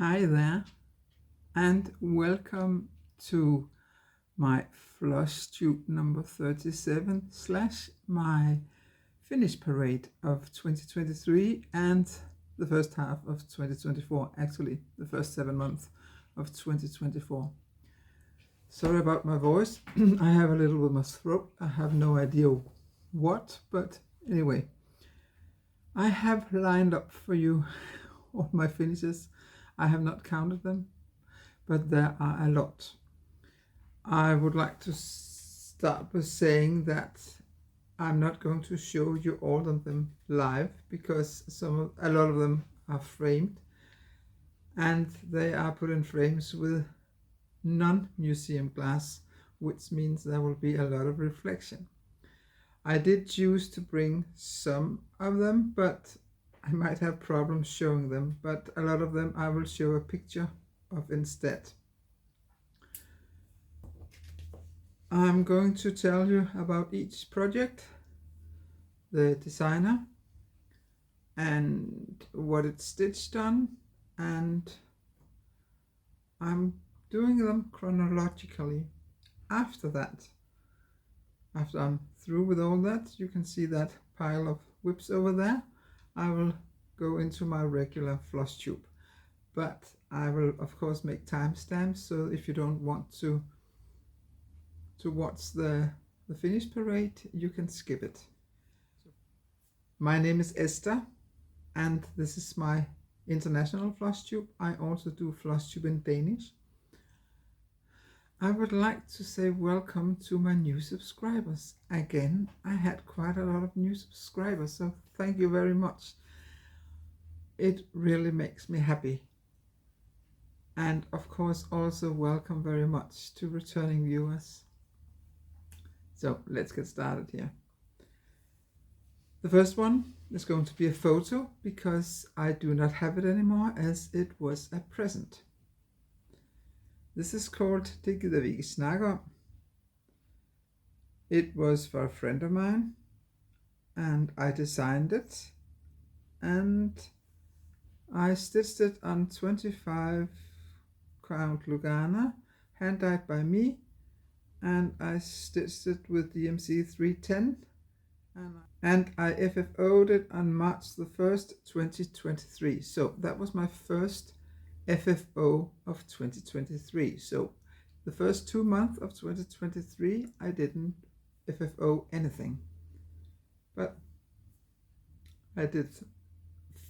Hi there, and welcome to my Flosstube number 37 / my finish parade of 2023 and the first half of 2024, actually the first 7 months of 2024. Sorry about my voice. I have a little with my throat. I have no idea what, but anyway, I have lined up for you all my finishes. I have not counted them, but there are a lot. I would like to start by saying that I'm not going to show you all of them live because a lot of them are framed, and they are put in frames with non-museum glass, which means there will be a lot of reflection. I did choose to bring some of them, but I might have problems showing them, but a lot of them I will show a picture of instead. I'm going to tell you about each project, the designer, and what it's stitched on, and I'm doing them chronologically. After I'm through with all that, you can see that pile of whips over there. I will go into my regular Flosstube, but I will of course make timestamps, so if you don't want to watch the finish parade, you can skip it. My name is Esther, and this is my international Flosstube. I also do Flosstube in Danish. I would like to say welcome to my new subscribers. Again, I had quite a lot of new subscribers, so thank you very much. It really makes me happy. And of course also welcome very much to returning viewers. So let's get started here. The first one is going to be a photo because I do not have it anymore, as it was a present. This is called Det gider vi ikke snakke om. It was for a friend of mine, and I designed it, and I stitched it on 25 count Lugana, hand-dyed by me, and I stitched it with DMC 310, and I FFO'd it on March the 1st, 2023. So that was my first FFO of 2023. So the first 2 months of 2023 I didn't FFO anything, but I did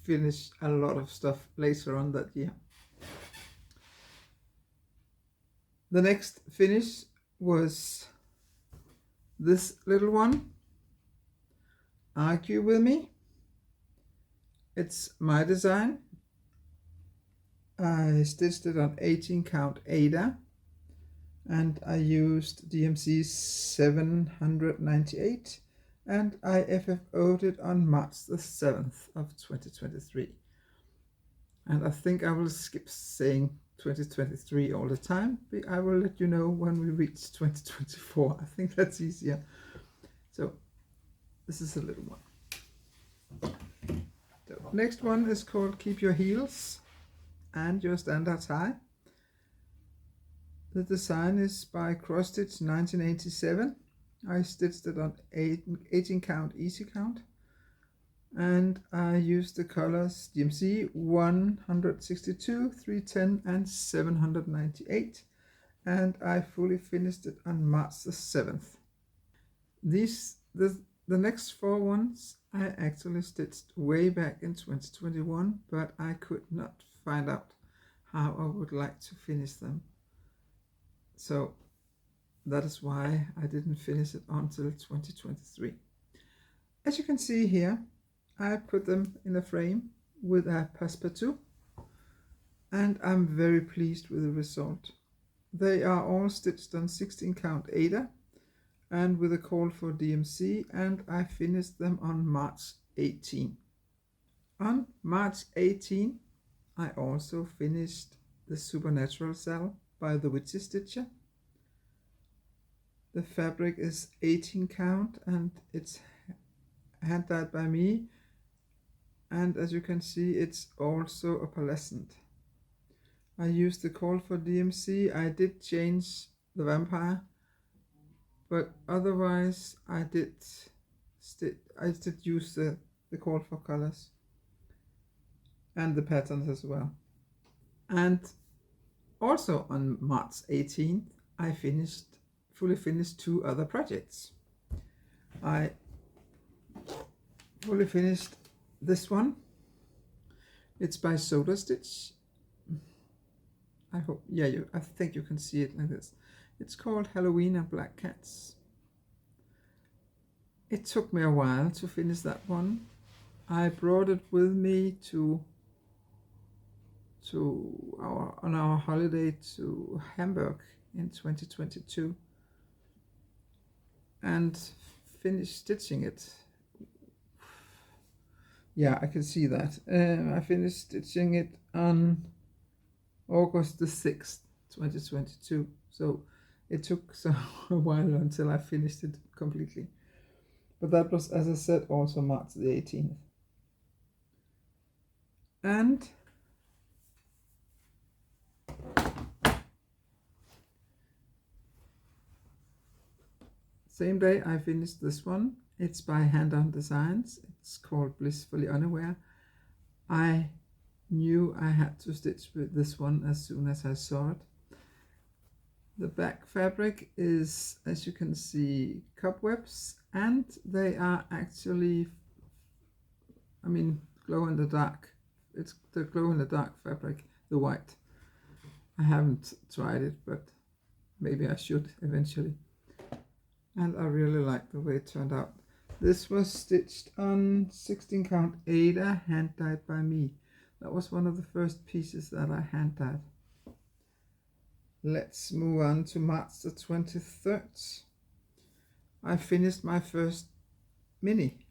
finish a lot of stuff later on that year. The next finish was this little one, Argue With Me. It's my design. I stitched it on 18 count Ada, and I used DMC 798, and I FFO'd it on March the 7th of 2023. And I think I will skip saying 2023 all the time. I will let you know when we reach 2024. I think that's easier. So this is a little one. The next one is called Keep Your Heels and Your Standards High. The design is by Cross Stitch 1987. I stitched it on 18 count easy count, and I used the colors DMC 162, 310 and 798, and I fully finished it on March the 7th. The next 4 ones I actually stitched way back in 2021, but I could not find out how I would like to finish them. So that is why I didn't finish it until 2023. As you can see here, I put them in a frame with a passepartout, and I'm very pleased with the result. They are all stitched on 16 count Ada and with a call for DMC, and I finished them on March 18. On March 18, I also finished the Supernatural Cell by the SpeedyXStitcher. The fabric is 18 count and it's hand-dyed by me, and as you can see, it's also a pearlescent. I used the call for DMC. I did change the vampire, but otherwise I did use the call for colors and the patterns as well. And also on March 18th, I fully finished 2 other projects. I fully finished this one. It's by Soda Stitch. I think you can see it like this. It's called Halloween and Black Cats. It took me a while to finish that one. I brought it with me on our holiday to Hamburg in 2022 and finished stitching it. Yeah, I can see that. I finished stitching it on August the 6th, 2022. So it took a while until I finished it completely. But that was, as I said, also March the 18th. And same day I finished this one. It's by Hand On Designs. It's called Blissfully Unaware. I knew I had to stitch with this one as soon as I saw it. The back fabric is, as you can see, cobwebs, and they are actually, glow in the dark. It's the glow in the dark fabric, the white. I haven't tried it, but maybe I should eventually. And I really like the way it turned out. This was stitched on 16 count Ada, hand dyed by me. That was one of the first pieces that I hand dyed. Let's move on to March the 23rd. I finished my first mini.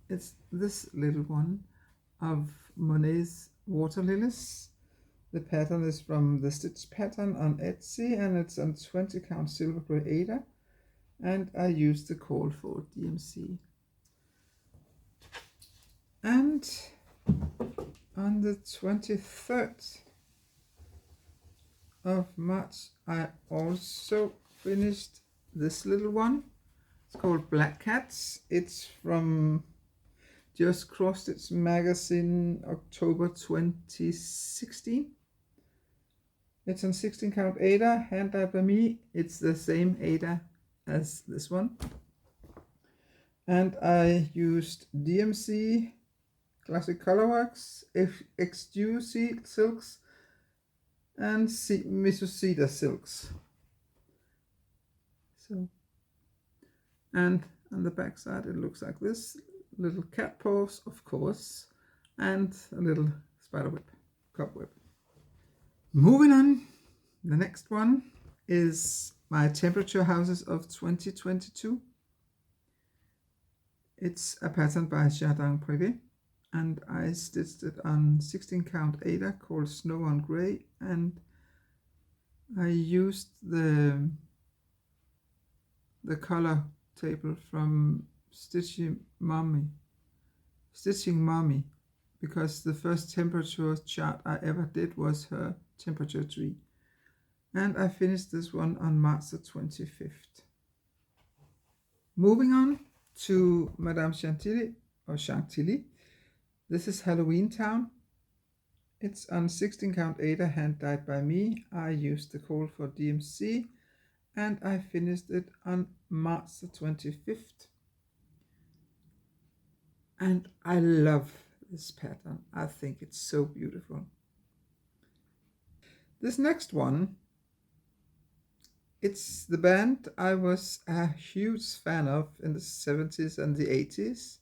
It's this little one of Monet's Water Lilies. The pattern is from the Stitch pattern on Etsy, and it's on 20 count silver grey Ada. And I used the call for DMC. And on the 23rd of March, I also finished this little one. It's called Black Cats. It's from Just Cross Stitch magazine, October 2016. It's on 16 count Ada, hand dyed by me. It's the same Ada as this one. And I used DMC, Classic Colorworks, XU silks, and Misusida silks. So, and on the back side it looks like this. Little cat paws, of course, and a little spiderweb, cobweb. Moving on, the next one is my temperature houses of 2022. It's a pattern by Jardin Privé, and I stitched it on 16 count Ada called Snow on Grey, and I used the color table from Stitching Mommy, because the first temperature chart I ever did was her temperature tree. And I finished this one on March the 25th. Moving on to Madame Chantilly, or Chantilly. This is Halloween Town. It's on 16 count Ada, hand dyed by me. I used the call for DMC, and I finished it on March the 25th. And I love this pattern. I think it's so beautiful. This next one, it's the band I was a huge fan of in the 70s and the 80s.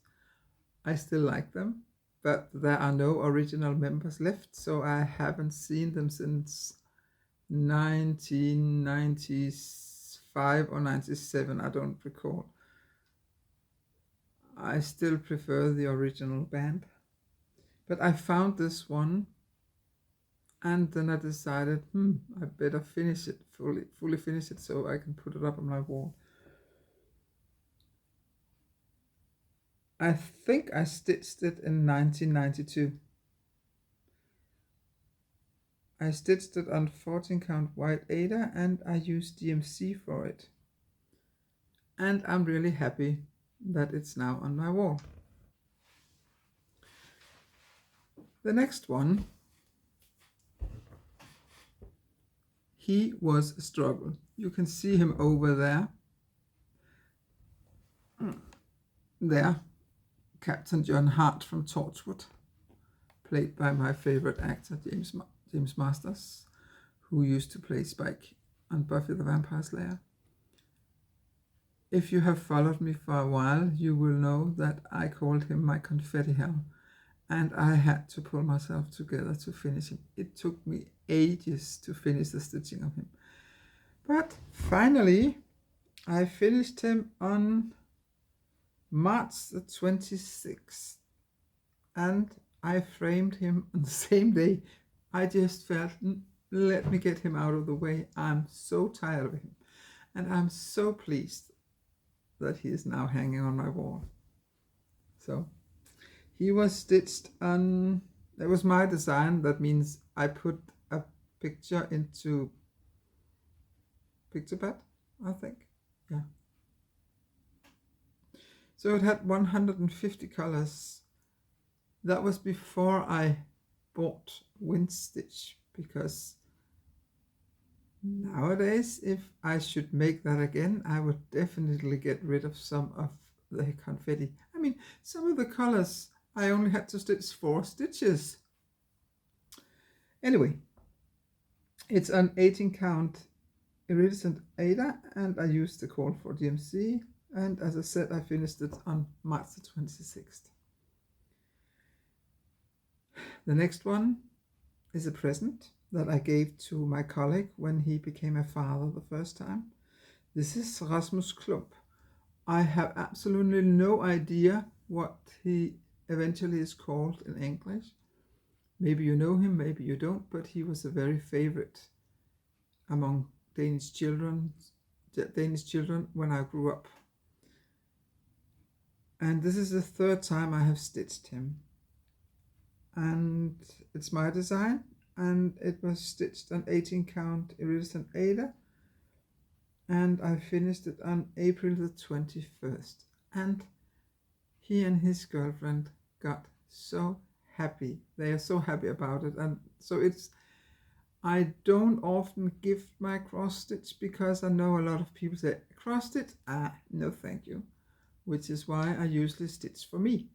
I still like them, but there are no original members left, so I haven't seen them since 1995 or 97, I don't recall. I still prefer the original band, but I found this one, and then I decided, I better finish it, fully finish it, so I can put it up on my wall. I think I stitched it in 1992. I stitched it on 14 count white Aida and I used DMC for it. And I'm really happy that it's now on my wall. The next one, he was a struggle. You can see him over there. There, Captain John Hart from Torchwood, played by my favorite actor, James Masters, who used to play Spike on Buffy the Vampire Slayer. If you have followed me for a while, you will know that I called him my confetti hell, and I had to pull myself together to finish him. It took me ages to finish the stitching of him. But finally, I finished him on March the 26th, and I framed him on the same day. I just felt, let me get him out of the way. I'm so tired of him, and I'm so pleased that he is now hanging on my wall. So he was stitched on, that was my design. That means I put a picture into Pictopad, I think. Yeah. So it had 150 colors. That was before I bought Windstitch, because nowadays, if I should make that again, I would definitely get rid of some of the confetti. I mean, some of the colors, I only had to stitch 4 stitches. Anyway, it's an 18 count iridescent Aida, and I used the call for DMC. And as I said, I finished it on March the 26th. The next one is a present that I gave to my colleague when he became a father the first time. This is Rasmus Klump. I have absolutely no idea what he eventually is called in English. Maybe you know him, maybe you don't, but he was a very favorite among Danish children when I grew up. And this is the 3rd time I have stitched him. And it's my design, and it was stitched on 18 count iridescent Aida, and I finished it on April the 21st. And he and his girlfriend got so happy. They are so happy about it. And so I don't often gift my cross stitch, because I know a lot of people say, cross stitch? No thank you. Which is why I usually stitch for me.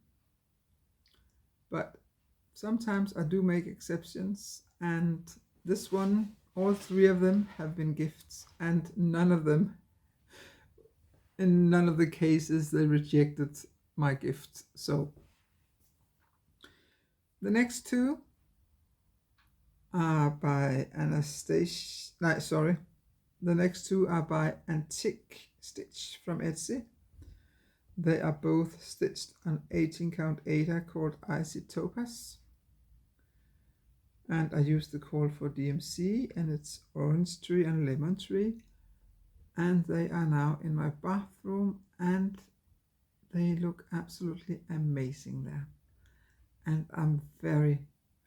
But sometimes I do make exceptions, and this one, all 3 of them have been gifts, and none of them, in none of the cases, they rejected my gift. So the next 2 are by Anastasia, the next 2 are by Antique Stitch from Etsy. They are both stitched on 18 count Aida called Icy Topaz. And I used the call for DMC, and it's orange tree and lemon tree. And they are now in my bathroom, and they look absolutely amazing there. And I'm very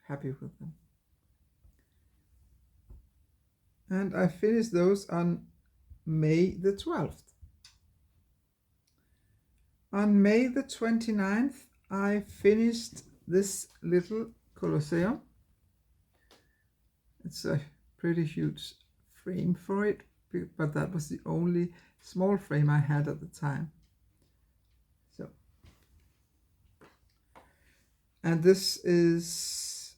happy with them. And I finished those on May the 12th. On May the 29th, I finished this little Colosseum. It's a pretty huge frame for it, but that was the only small frame I had at the time. So, and this is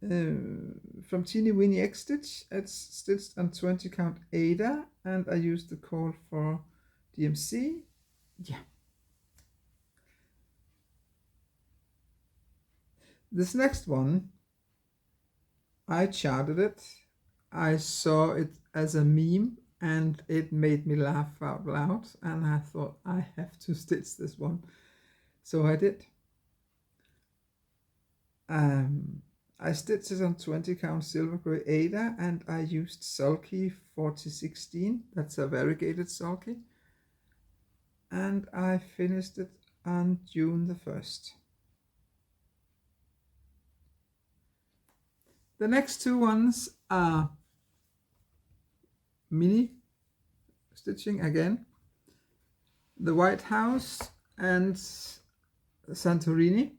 from Teeny Weeny X Stitch. It's stitched on 20 count Aida, and I used the call for DMC. Yeah. This next one, I charted it. I saw it as a meme, and it made me laugh out loud, and I thought I have to stitch this one. So I did. I stitched it on 20 count silver grey Aida, and I used Sulky 4016. That's a variegated Sulky. And I finished it on June the 1st. The next two ones are mini stitching again. The White House and Santorini.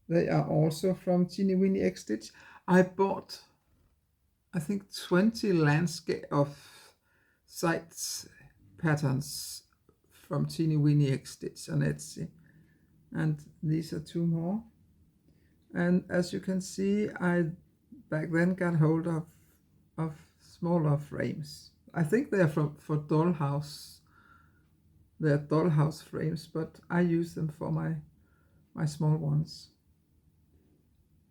They are also from SpeedyXStitcher. I bought, I think, 20 landscape of sites patterns from SpeedyXStitcher on Etsy, and these are two more. And as you can see, I back then got hold of smaller frames. I think they are for dollhouse. They're dollhouse frames, but I use them for my small ones.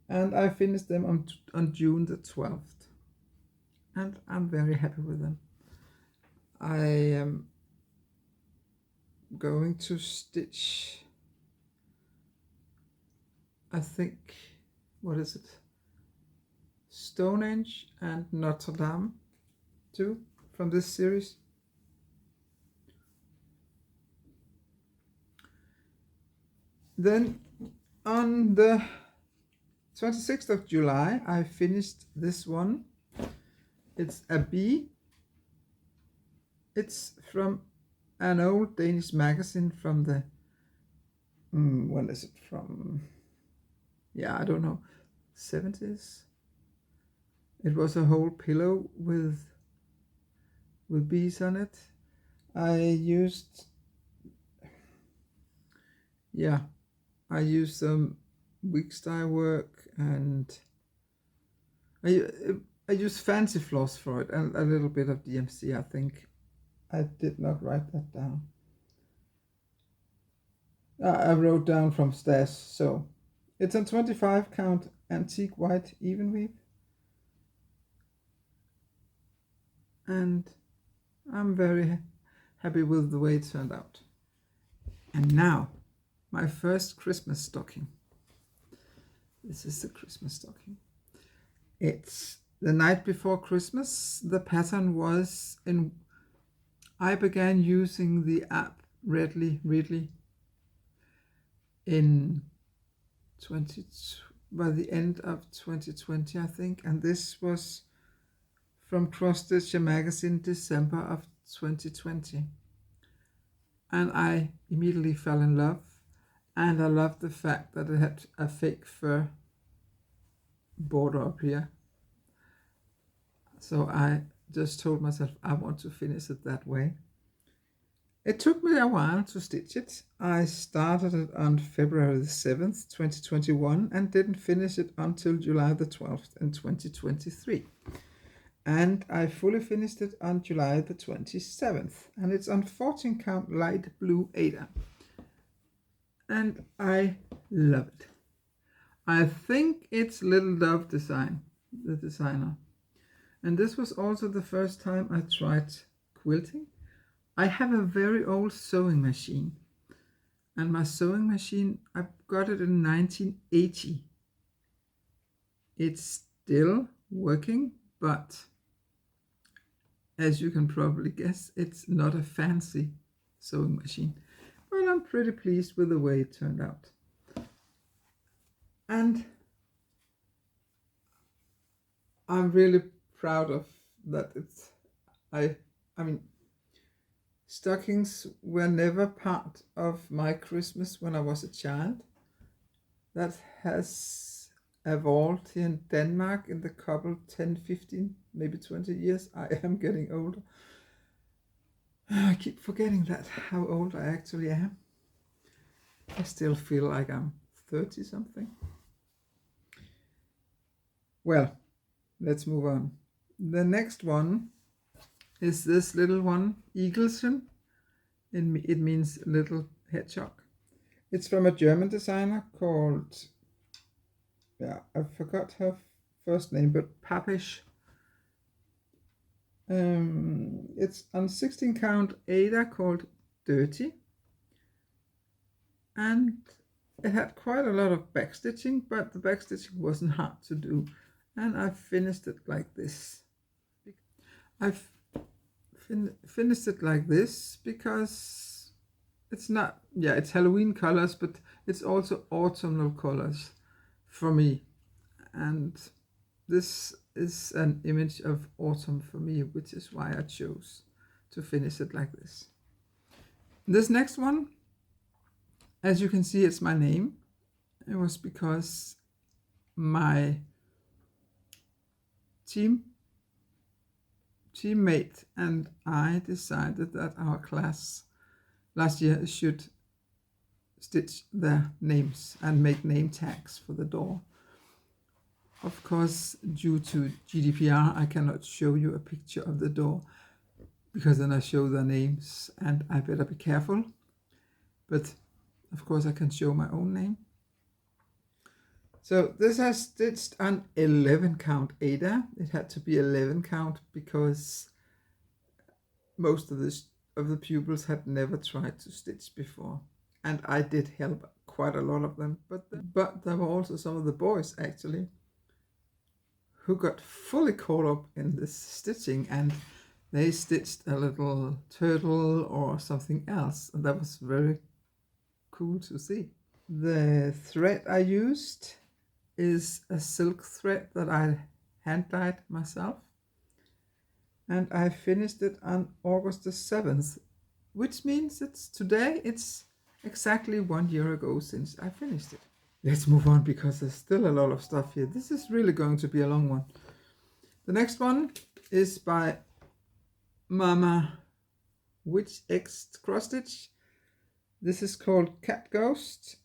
And I finished them on June the 12th. And I'm very happy with them. I am going to stitch, I think, what is it? Stonehenge and Notre Dame too, from this series. Then on the 26th of July, I finished this one. It's a bee. It's from an old Danish magazine from the, when is it from? Yeah, I don't know, 70s. It was a whole pillow with bees on it. I used some wig style work, and I used fancy floss for it, and a little bit of DMC, I think. I did not write that down. I wrote down from stash. So it's a 25 count antique white even weave, and I'm very happy with the way it turned out. And now my first Christmas stocking. This is the Christmas stocking. It's the night before Christmas. The pattern was in, I began using the app Readly in by the end of 2020, I think, and this was from Cross Stitcher magazine, December of 2020. And I immediately fell in love, and I loved the fact that it had a fake fur border up here. So I just told myself I want to finish it that way. It took me a while to stitch it. I started it on February the 7th, 2021, and didn't finish it until July the 12th in 2023. And I fully finished it on July the 27th, and it's on 14 count light blue Ada. And I love it. I think it's Little Dove Design, the designer. And this was also the first time I tried quilting. I have a very old sewing machine, and my sewing machine, I got it in 1980. It's still working, but as you can probably guess, it's not a fancy sewing machine, but I'm pretty pleased with the way it turned out. And I'm really proud of that. I mean, stockings were never part of my Christmas when I was a child. That has evolved here in Denmark in the couple 10, 15, maybe 20 years. I am getting older. I keep forgetting that, how old I actually am. I still feel like I'm 30 something. Well, let's move on. The next one is this little one, Eagleson. It means little hedgehog. It's from a German designer called, I forgot her first name, but Papish. It's on 16 count Ada called Dirty. And it had quite a lot of backstitching, but the backstitching wasn't hard to do. And I finished it like this. I've finished it like this because it's not, it's Halloween colors, but it's also autumnal colors for me. And this is an image of autumn for me, which is why I chose to finish it like this. This next one, as you can see, it's my name. It was because my teammate and I decided that our class last year should stitch their names and make name tags for the door. Of course, due to GDPR, I cannot show you a picture of the door because then I show their names and I better be careful. But of course I can show my own name. So this has stitched an 11 count Ada. It had to be 11 count because most of the pupils had never tried to stitch before. And I did help quite a lot of them. But there were also some of the boys actually who got fully caught up in this stitching, and they stitched a little turtle or something else. And that was very cool to see. The thread I used is a silk thread that I hand dyed myself, and I finished it on August the 7th, which means it's exactly 1 year ago since I finished it. Let's move on because there's still a lot of stuff here. This is really going to be a long one. The next one is by Mama Witch X Cross Stitch. This is called Cat Ghost.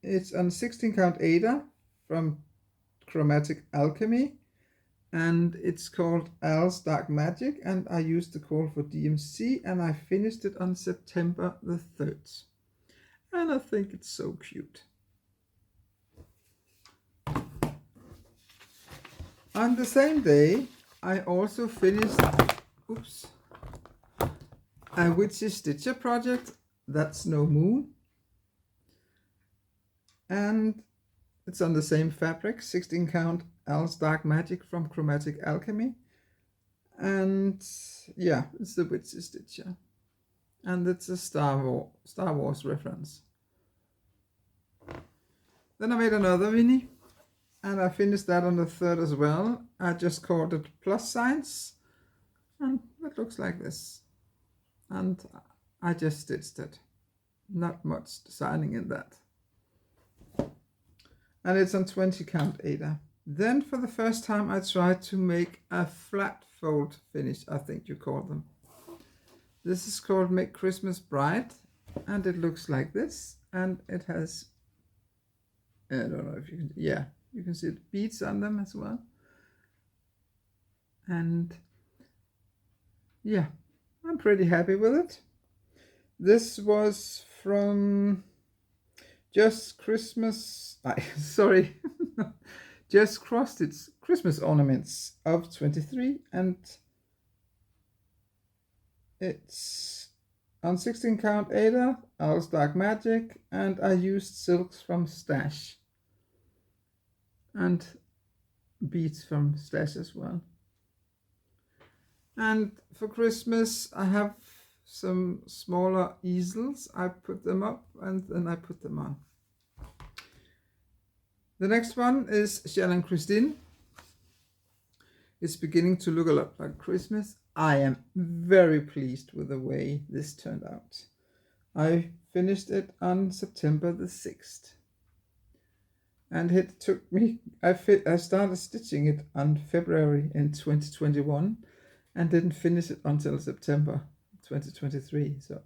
It's on 16 count Ada from Chromatic Alchemy, and it's called Al's Dark Magic, and I used the call for DMC, and I finished it on September the 3rd. And I think it's so cute. On the same day, I also finished a Witchy Stitcher project, That's No Moon. And it's on the same fabric, 16 count Al's Dark Magic from Chromatic Alchemy. And yeah, it's the Witchy Stitcher. And it's a Star Wars reference. Then I made another mini, and I finished that on the 3rd as well. I just called it plus signs, and it looks like this. And I just stitched it. Not much designing in that. And it's on 20 count Ada. Then for the first time I tried to make a flat fold finish, I think you call them. This is called Make Christmas Bright, and it looks like this, and it has, I don't know if you can, yeah, you can see the beads on them as well. And yeah, I'm pretty happy with it. This was from Just Christmas, sorry, Just Crossed Its Christmas Ornaments of 23, and it's on 16 count Ada, Al's Dark Magic, and I used silks from Stash and beads from Stash as well. And for Christmas I have some smaller easels. I put them up and then I put them on. The next one is Shell and Christine. It's beginning to look a lot like Christmas. I am very pleased with the way this turned out. I finished it on September the 6th. And it took me, I started stitching it on February in 2021 and didn't finish it until September 2023. So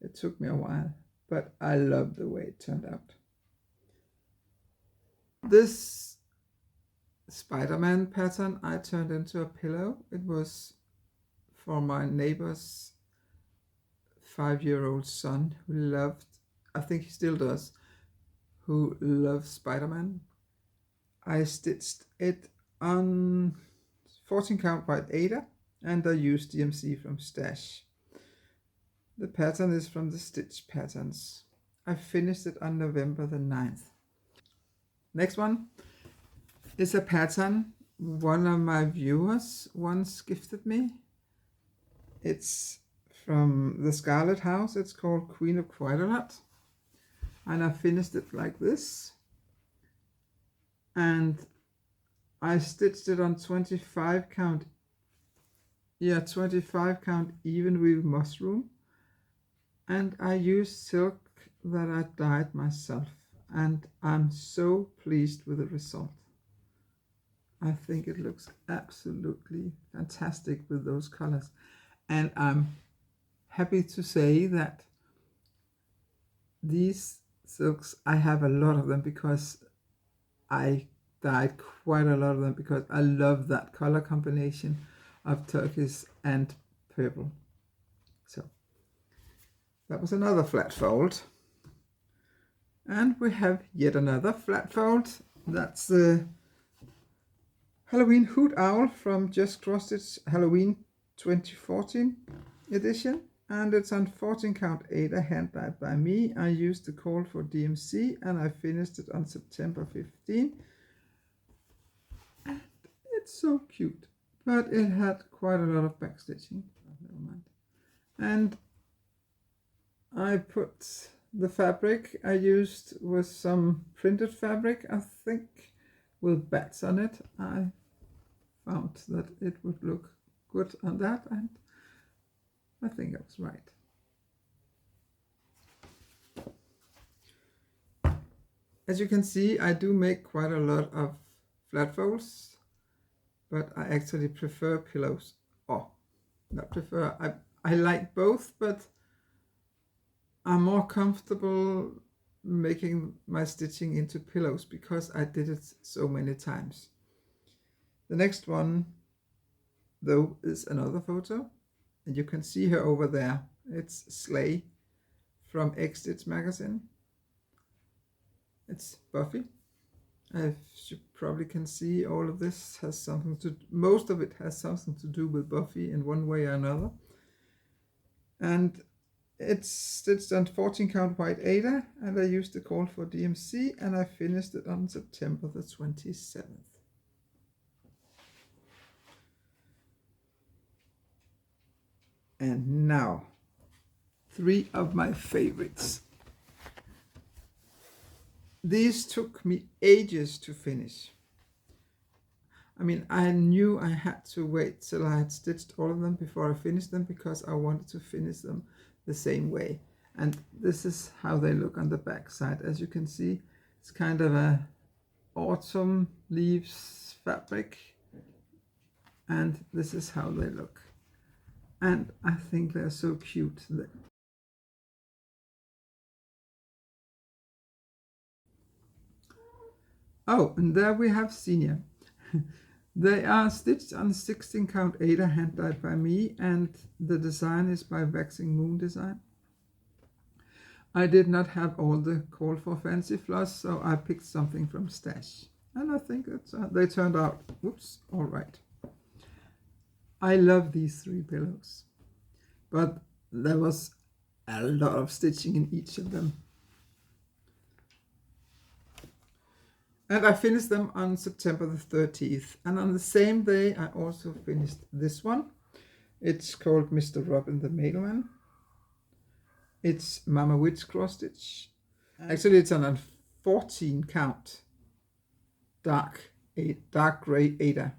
it took me a while, but I love the way it turned out. This Spider-Man pattern I turned into a pillow. It was for my neighbor's 5-year-old son who loved, I think he still does, who loves Spider-Man. I stitched it on 14 count by Ada, and I used DMC from Stash. The pattern is from the Stitch Patterns. I finished it on November the 9th. Next one is a pattern one of my viewers once gifted me. It's from the Scarlet House. It's called Queen of Quite a Lot. And I finished it like this. And I stitched it on 25 count. Yeah, 25 count even weave mushroom. And I used silk that I dyed myself. And I'm so pleased with the result. I think it looks absolutely fantastic with those colors. And I'm happy to say that these silks, I have a lot of them because I dyed quite a lot of them because I love that color combination of turquoise and purple. So that was another flat fold. And we have yet another flat fold. That's the Halloween Hoot Owl from Just Cross Stitch Halloween 2014 edition. And it's on 14 count 8, hand dyed by me. I used the call for DMC and I finished it on September 15. And it's so cute, but it had quite a lot of back stitching. Never mind. And I put the fabric I used was some printed fabric, I think, with bats on it. I found that it would look good on that, and I think I was right. As you can see, I do make quite a lot of flat folds, but I actually prefer pillows. Oh, not prefer, I like both, but I'm more comfortable making my stitching into pillows because I did it so many times. The next one, though, is another photo, and you can see her over there. It's Slay from X-Stitch magazine. It's Buffy. As you probably can see, all of this has something to, most of it has something to do with Buffy in one way or another. And it's stitched on 14 count white Ada, and I used the call for DMC, and I finished it on September the 27th. And now, 3 of my favorites. These took me ages to finish. I mean, I knew I had to wait till I had stitched all of them before I finished them because I wanted to finish them the same way. And this is how they look on the back side. As you can see, it's kind of a autumn leaves fabric, and this is how they look. And I think they're so cute. Oh, and there we have Senior. They are stitched on 16 count Ada, hand dyed by me, and the design is by Waxing Moon Design. I did not have all the call for fancy floss, so I picked something from Stash. And I think it's, they turned out, whoops, all right. I love these 3 pillows, but there was a lot of stitching in each of them. And I finished them on September the 30th. And on the same day, I also finished this one. It's called Mr. Robin the Mailman. It's Mama Witch cross stitch. Actually, it's on a 14 count dark gray Ada.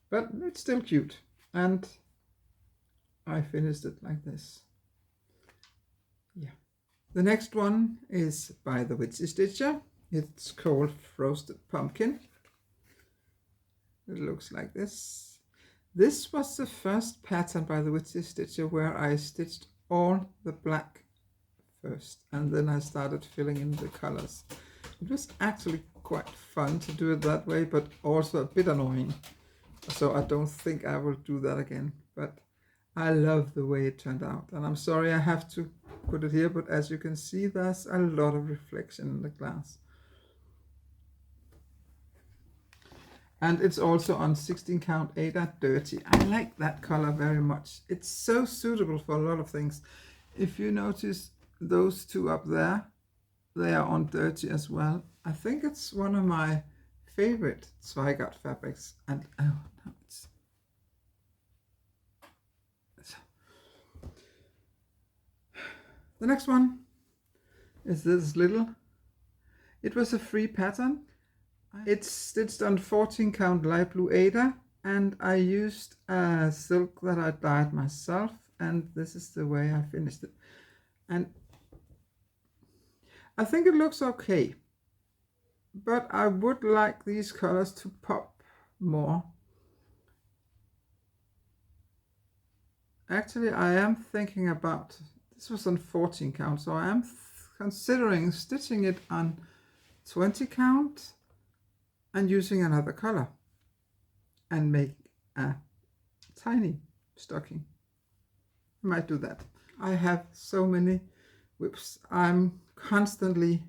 But it's still cute. And I finished it like this. Yeah. The next one is by the SpeedyXStitcher. It's called Roasted Pumpkin. It looks like this. This was the first pattern by the SpeedyXStitcher where I stitched all the black first, and then I started filling in the colors. It was actually quite fun to do it that way, but also a bit annoying. So I don't think I will do that again, but I love the way it turned out. And I'm sorry I have to put it here, but as you can see, there's a lot of reflection in the glass. And it's also on 16 count Ada Dirty. I like that color very much. It's so suitable for a lot of things. If you notice those 2 up there, they are on Dirty as well. I think it's one of my favorite Zweigart fabrics. And oh no, it's the next one is this little. It was a free pattern. It's stitched on 14 count light blue Aida, and I used a silk that I dyed myself, and this is the way I finished it. And I think it looks okay, but I would like these colors to pop more. Actually, I am thinking about, this was on 14 count, so I am considering stitching it on 20 count and using another color and make a tiny stocking. I might do that. I have so many whips. I'm constantly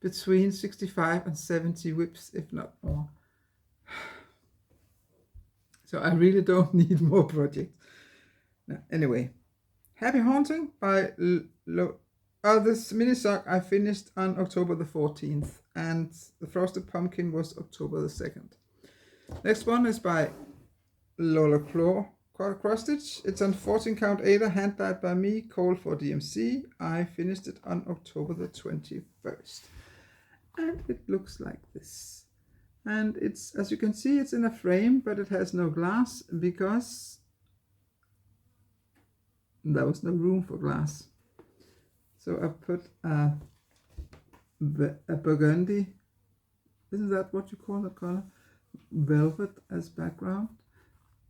between 65 and 70 whips, if not more. So I really don't need more projects. No, anyway, Happy Haunting by this mini sock I finished on October the 14th, and the Frosted Pumpkin was October the 2nd. Next one is by Lola Claw Cross Stitch. It's on 14 count Aida, hand dyed by me, called for DMC. I finished it on October the 21st. And it looks like this. And it's, as you can see, it's in a frame, but it has no glass because there was no room for glass. So I put a burgundy, isn't that what you call the color? Velvet as background.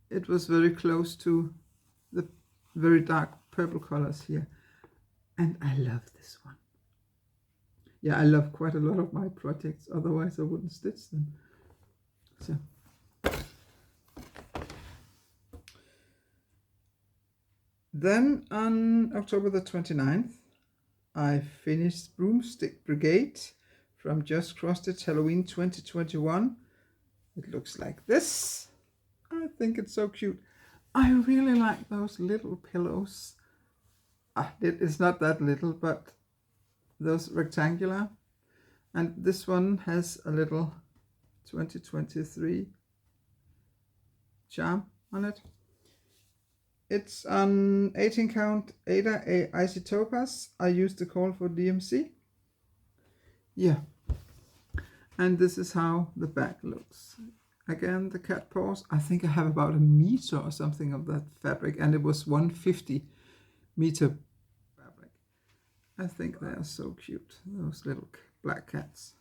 It was very close to the very dark purple colors here. And I love this one. Yeah, I love quite a lot of my projects, otherwise I wouldn't stitch them. So. Then on October the 29th, I finished Broomstick Brigade from Just Cross Stitch Halloween 2021. It looks like this. I think it's so cute. I really like those little pillows. It's not that little, but those rectangular. And this one has a little 2023 charm on it. It's on 18 count Aida Icy Topaz. I used the call for DMC. Yeah. And this is how the back looks. Again, the cat paws. I think I have about a meter or something of that fabric, and it was 150 meter fabric. I think they are so cute, those little black cats.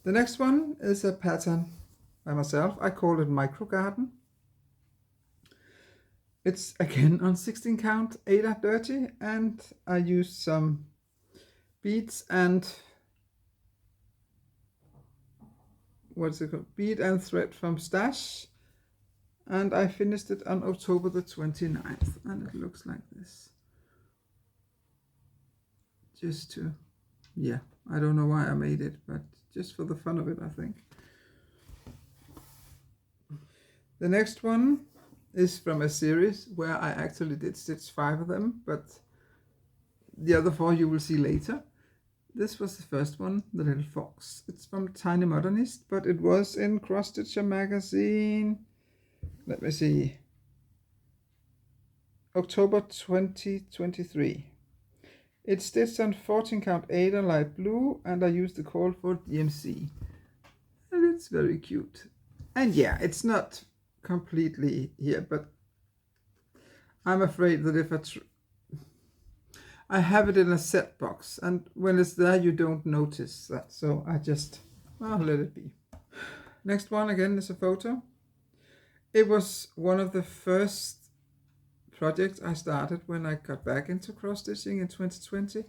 The next one is a pattern by myself. I call it Micro Garden. It's again on 16 count Aida Dirty, and I used some beads and what's it called? Bead and thread from Stash, and I finished it on October the 29th, and it looks like this. Just to, yeah, I don't know why I made it, but just for the fun of it, I think. The next one is from a series where I actually did stitch 5 of them, but the other 4 you will see later. This was the first one, The Little Fox. It's from Tiny Modernist, but it was in Cross Stitcher magazine. Let me see. October 2023. It's stitched on 14 count Aida light blue, and I used the call for DMC. And it's very cute. And yeah, it's not completely here, but I'm afraid that if I have it in a set box, and when it's there you don't notice that, so I just, well, let it be. Next one again is a photo. It was one of the first projects I started when I got back into cross stitching in 2020.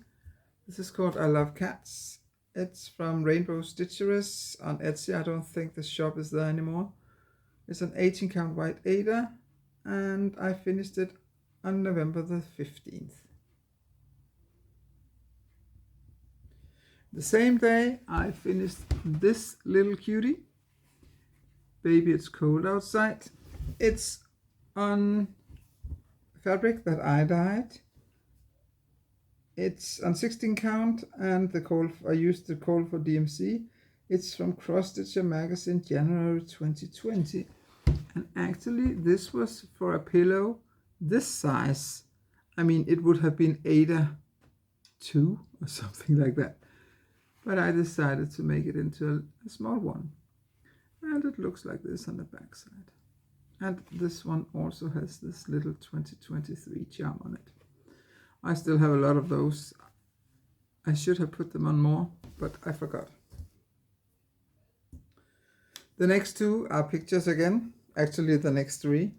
This is called I Love Cats. It's from Rainbow Stitcheress on Etsy. I don't think the shop is there anymore. It's an 18 count white Aida, and I finished it on November the 15th. The same day I finished this little cutie, Baby It's Cold Outside. It's on fabric that I dyed. It's on 16 count, and I used the call for DMC. It's from Cross Stitcher magazine, January 2020. And actually this was for a pillow this size. I mean, it would have been Aida 2 or something like that. But I decided to make it into a small one. And it looks like this on the back side. And this one also has this little 2023 charm on it. I still have a lot of those. I should have put them on more, but I forgot. The next two are pictures again. Actually, the next three.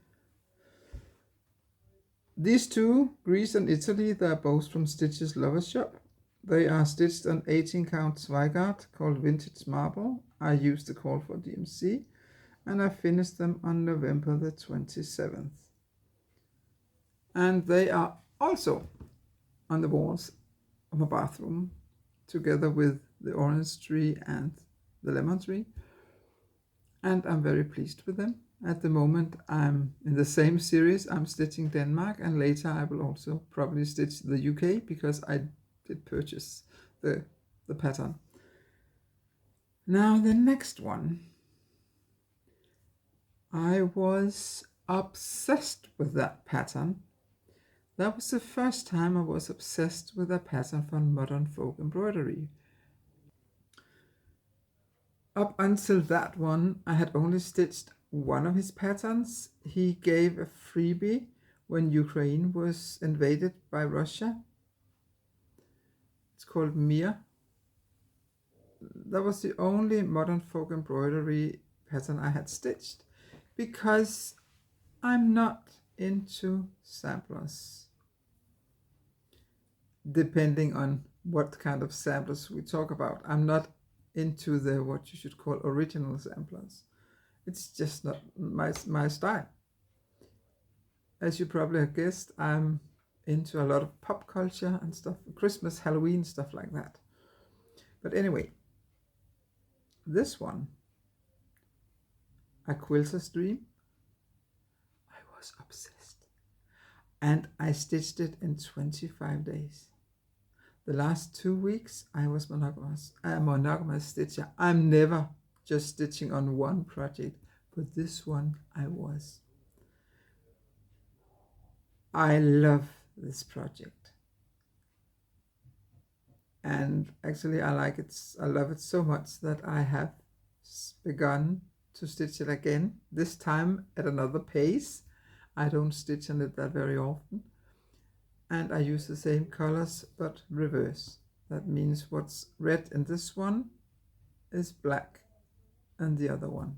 These two, Greece and Italy, they are both from Stitch's Lovers Shop. They are stitched on 18 count Zweigart called Vintage Marble. I used the call for DMC, and I finished them on November the 27th. And they are also on the walls of a bathroom, together with the orange tree and the lemon tree. And I'm very pleased with them. At the moment, I'm in the same series. I'm stitching Denmark, and later I will also probably stitch the UK, because I did purchase the pattern. Now the next one. I was obsessed with that pattern. That was the first time I was obsessed with a pattern from Modern Folk Embroidery. Up until that one, I had only stitched one of his patterns. He gave a freebie when Ukraine was invaded by Russia. It's called Mir. That was the only Modern Folk Embroidery pattern I had stitched, because I'm not into samplers. Depending on what kind of samplers we talk about, I'm not into the what you should call original samplers. It's just not my style. As you probably have guessed, I'm into a lot of pop culture and stuff, Christmas, Halloween, stuff like that. But anyway, this one, A Quilter's Dream, I was obsessed. And I stitched it in 25 days. The last 2 weeks, I was monogamous. I'm a monogamous stitcher. I'm never just stitching on one project, but this one I was. I love this project. And actually I like it. I love it so much that I have begun to stitch it again, this time at another pace. I don't stitch on it that very often. And I use the same colors, but reverse. That means what's red in this one is black in the other one.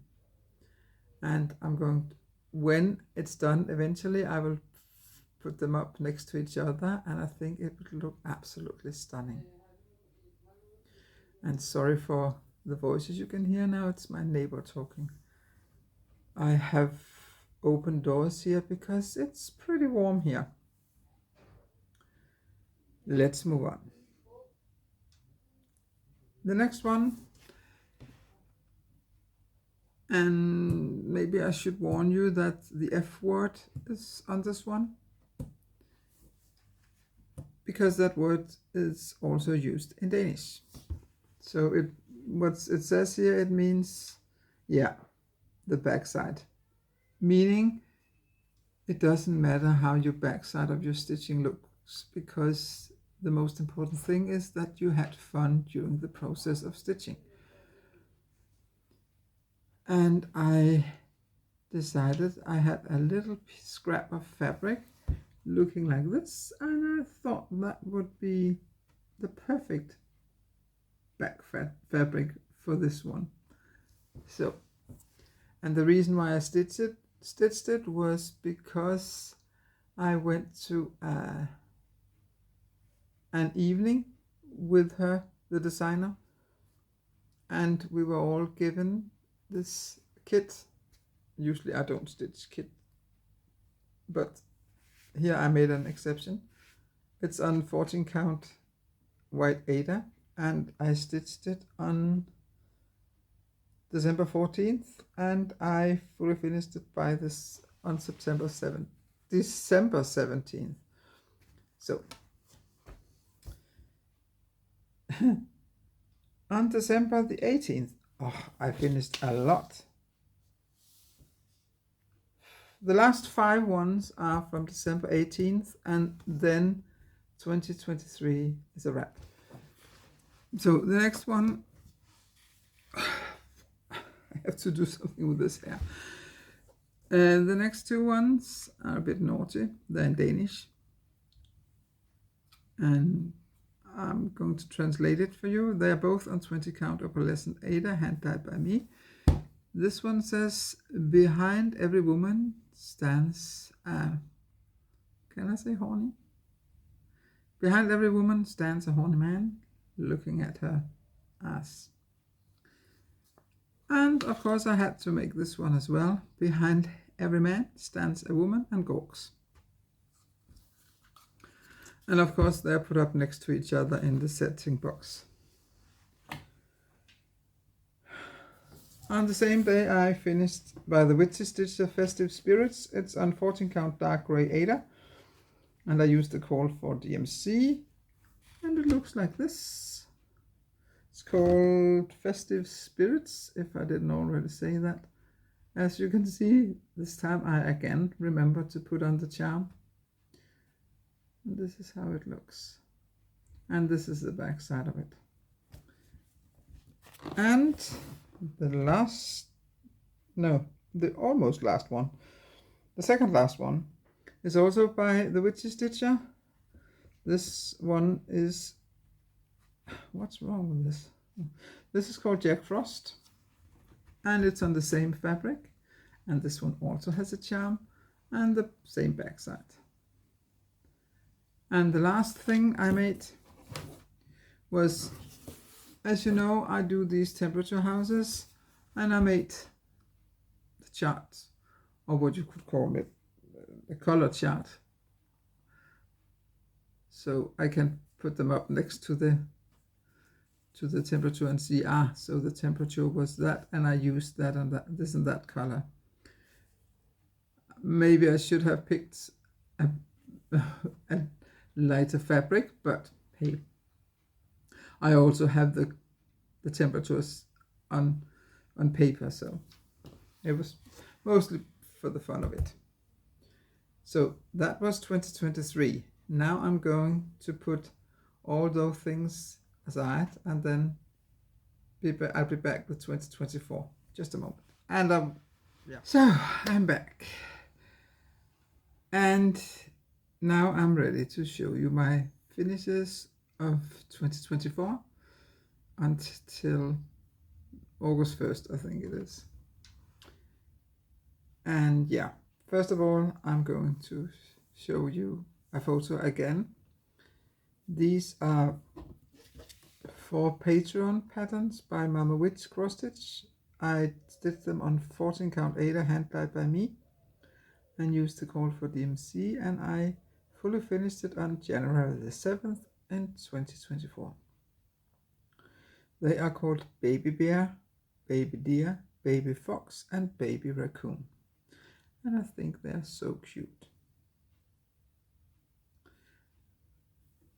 And I'm going to, when it's done, eventually I will put them up next to each other, and I think it would look absolutely stunning. And sorry for the voices you can hear now, it's my neighbor talking. I have open doors here because it's pretty warm here. Let's move on. The next one, and maybe I should warn you that the F word is on this one, because that word is also used in Danish. So what it says here, it means, yeah, the backside, meaning it doesn't matter how your backside of your stitching looks, because the most important thing is that you had fun during the process of stitching. And I decided I had a little scrap of fabric looking like this, and I thought that would be the perfect back fabric for this one. So, and the reason why I stitched it was because I went to an evening with her, the designer, and we were all given this kit. Usually I don't stitch kit, but here I made an exception. It's on 14 count white Ada, and I stitched it on December 14th, and I fully finished it by this on December 17th. So on December the 18th, I finished a lot. The last 5 ones are from December 18th, and then 2023 is a wrap. So the next one, I have to do something with this hair. The next two ones are a bit naughty. They're in Danish. And I'm going to translate it for you. They are both on 20 count opalescent Ada, hand dyed by me. This one says, behind every woman stands a, can I say horny? Behind every woman stands a horny man looking at her ass. And of course I had to make this one as well. Behind every man stands a woman and gawks. And of course they're put up next to each other in the setting box. On the same day I finished by the SpeedyXStitcher Festive Spirits. It's on 14 count dark grey Ada. And I used the call for DMC. And it looks like this. It's called Festive Spirits, if I didn't already say that. As you can see, this time I again remember to put on the charm. And this is how it looks. And this is the back side of it. And the last, no, the almost last one, the second last one, is also by the SpeedyXStitcher. This one is, what's wrong with this? This is called Jack Frost, and it's on the same fabric, and this one also has a charm and the same backside. And the last thing I made was, as you know, I do these temperature houses, and I made the chart, or what you could call it, a color chart. So I can put them up next to the temperature and see, so the temperature was that, and I used that and that, this and that color. Maybe I should have picked a lighter fabric, but hey, I also have the temperatures on paper, so it was mostly for the fun of it. So that was 2023. Now I'm going to put all those things aside, and then I'll be back with 2024. Just a moment. And so I'm back. And now I'm ready to show you my finishes of 2024 until August 1st, I think it is. And yeah, first of all, I'm going to show you a photo again. These are 4 Patreon patterns by Mama Witch cross stitch. I stitched them on 14 count Ada, hand dyed by me, and used the call for DMC, and I fully finished it on January the 7th in 2024. They are called Baby Bear, Baby Deer, Baby Fox, and Baby Raccoon. And I think they're so cute.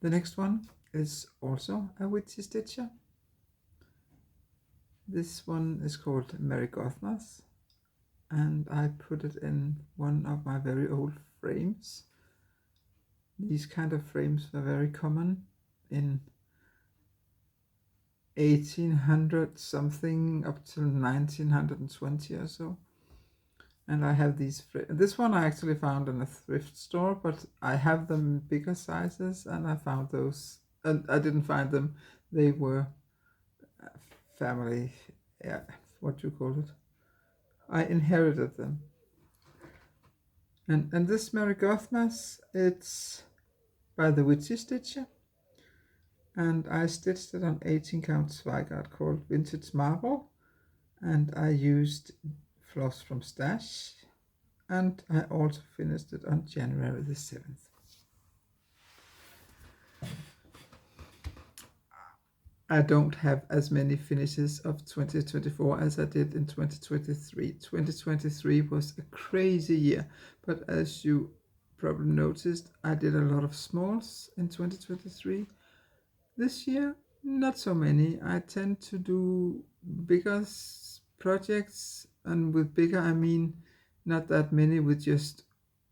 The next one is also a SpeedyXStitcher. This one is called Mirabilia, and I put it in one of my very old frames. These kind of frames were very common in 1800 something up till 1920 or so. And I have these, this one I actually found in a thrift store, but I have them in bigger sizes, and I found those, and I didn't find them, they were family, what do you call it? I inherited them. And this Mirabilia, it's by the SpeedyXStitcher, and I stitched it on 18 count Zweigart called Vintage Marble, and I used floss from Stash, and I also finished it on January the 7th. I don't have as many finishes of 2024 as I did in 2023. 2023 was a crazy year, but as you probably noticed, I did a lot of smalls in 2023. This year, not so many. I tend to do bigger projects, and with bigger I mean not that many with just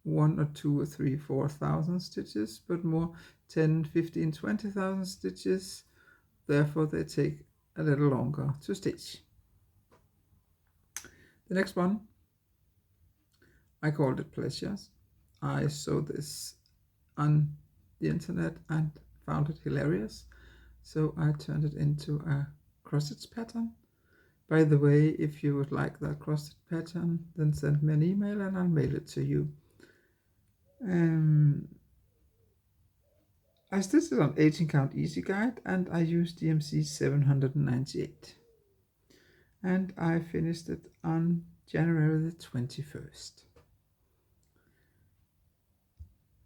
1 or 2 or 3, 4,000 stitches, but more 10, 15, 20,000 stitches therefore they take a little longer to stitch. The next one, I called it Pleasures. I saw this on the internet and found it hilarious, so I turned it into a cross-stitch pattern. By the way, if you would like that cross-stitch pattern, then send me an email and I'll mail it to you. I stitched it on 18 count easy guide and I used DMC 798. And I finished it on January the 21st.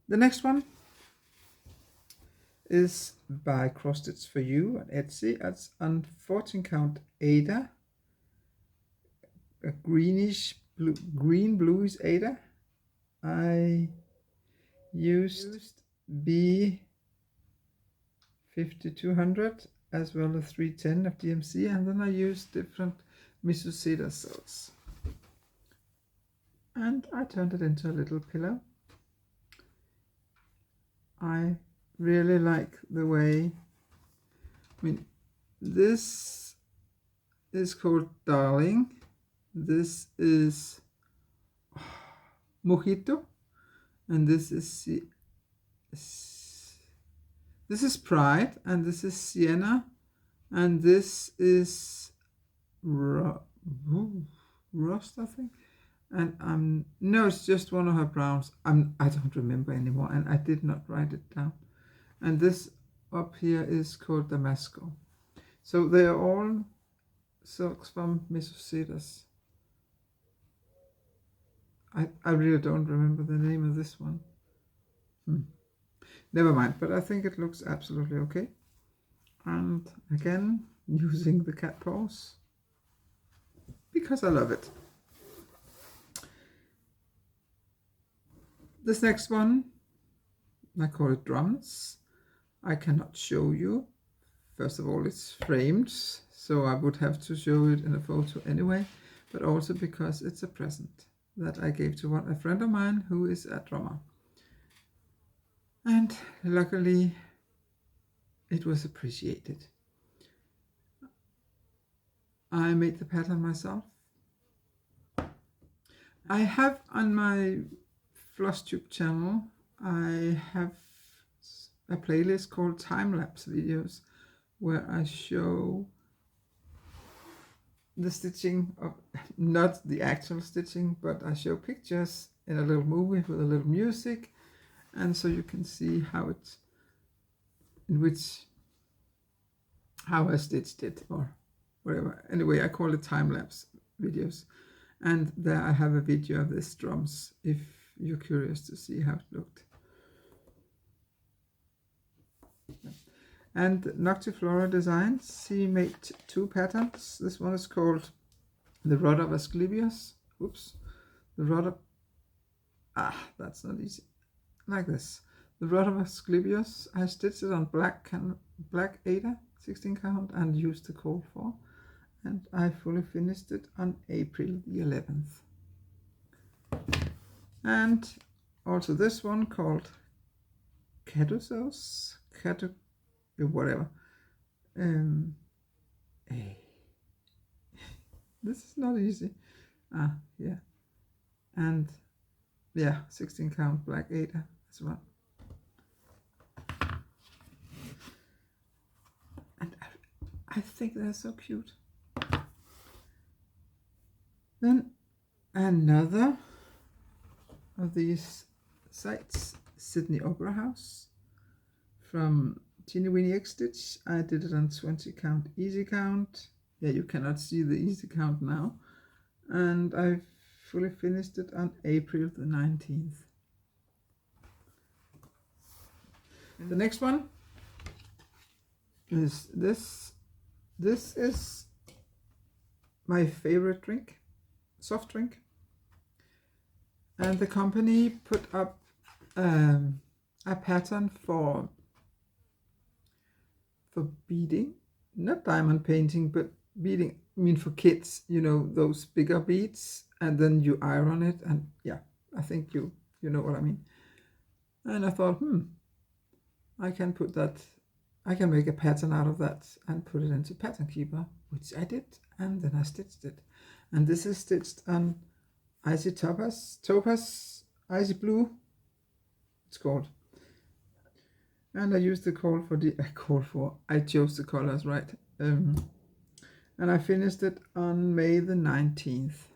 The next one is by Cross Stitch for You on Etsy. It's on 14 count Ada, a greenish blue, green bluish Ada. I used B5200 as well as 310 of DMC, and then I used different Misuseda cells. And I turned it into a little pillow. I really like the way, this is called Darling, this is Mojito, and this is Pride, and this is Sienna, and this is Rust, I think. And no, it's just one of her browns. I don't remember anymore, and I did not write it down. And this up here is called Damasco. So they are all silks from Misusedas. I really don't remember the name of this one. Never mind, but I think it looks absolutely okay. And again, using the cat paws because I love it. This next one, I call it Drums. I cannot show you. First of all, it's framed, so I would have to show it in a photo anyway, but also because it's a present that I gave to a friend of mine who is a drummer. And luckily, it was appreciated. I made the pattern myself. I have on my Flosstube channel, I have a playlist called time-lapse videos where I show the stitching of, not the actual stitching, but I show pictures in a little movie with a little music, and so you can see how how I stitched it or whatever. Anyway, I call it time-lapse videos, and there I have a video of this drums if you're curious to see how it looked. And Noctiflora Designs, he made two patterns. This one is called the Rod of Asclepius. Oops, the Rod of, that's not easy. Like this, the Rod of Asclepius. I stitched it on black Ada, 16 count, and used the call for, and I fully finished it on April the 11th. And also this one called Caduceus, whatever. This is not easy. Yeah. And yeah, 16 count black Ada as well. And I think they're so cute. Then another of these sites, Sydney Opera House from SpeedyXStitcher. I did it on 20 count easy count. Yeah, you cannot see the easy count now. And I fully finished it on April the 19th. The next one is this. This is my favorite drink, soft drink. And the company put up a pattern for beading, not diamond painting, but beading. I mean, for kids, you know, those bigger beads, and then you iron it, and yeah, I think you know what I mean. And I thought, I can put that I can make a pattern out of that and put it into Pattern Keeper, which I did, and then I stitched it. And this is stitched on Icy Topaz, Icy Blue, it's called. And I used the I chose the colors, right? And I finished it on May the 19th.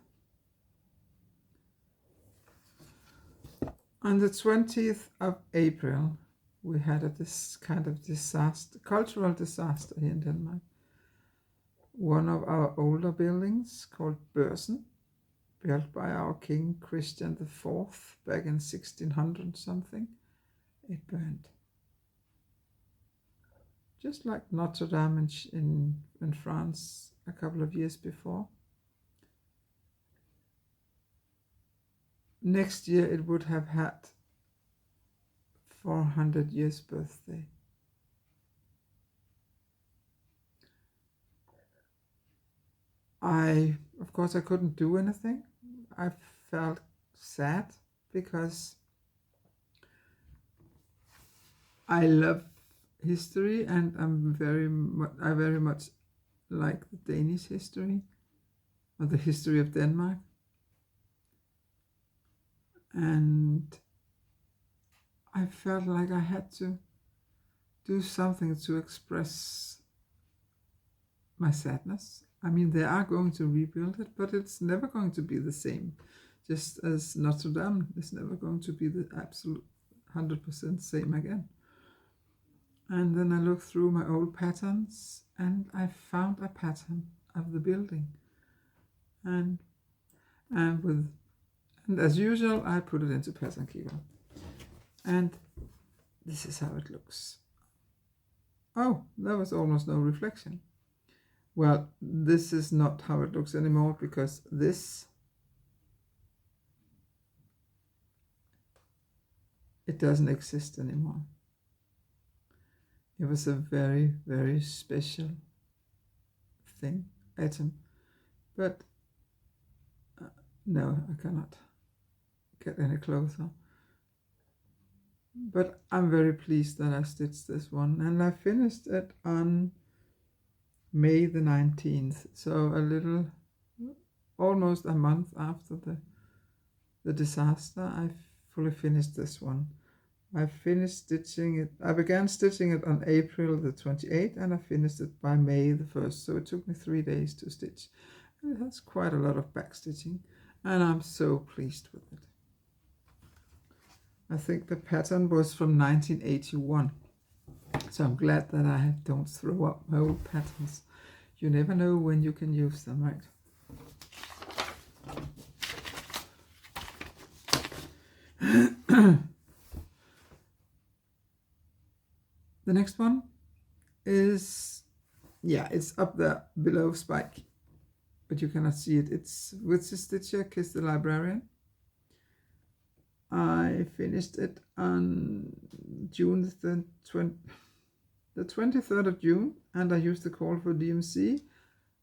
On the 20th of April, we had this kind of cultural disaster here in Denmark. One of our older buildings, called Børsen, built by our King Christian IV back in 1600 something, it burned. Just like Notre Dame in France a couple of years before. Next year it would have had 400 years birthday. Of course I couldn't do anything. I felt sad because I love history, and I very much like the Danish history, or the history of Denmark. And I felt like I had to do something to express my sadness. I mean, they are going to rebuild it, but it's never going to be the same. Just as Notre Dame is never going to be the absolute 100% same again. And then I looked through my old patterns, and I found a pattern of the building. And as usual, I put it into Pattern Keeper. And this is how it looks. Oh, there was almost no reflection. Well, this is not how it looks anymore, because it doesn't exist anymore. It was a very, very special item, but no, I cannot get any closer. But I'm very pleased that I stitched this one, and I finished it on May the 19th, so almost a month after the disaster. I fully finished this one. I finished stitching it. I began stitching it on April the 28th, and I finished it by May the 1st. So it took me 3 days to stitch. And it has quite a lot of back stitching, and I'm so pleased with it. I think the pattern was from 1981. So I'm glad that I don't throw up my old patterns. You never know when you can use them, right? The next one is, it's up there below Spike, but you cannot see it. It's with the Stitcher, Kiss the Librarian. I finished it on June the 23rd of June, and I used the call for DMC,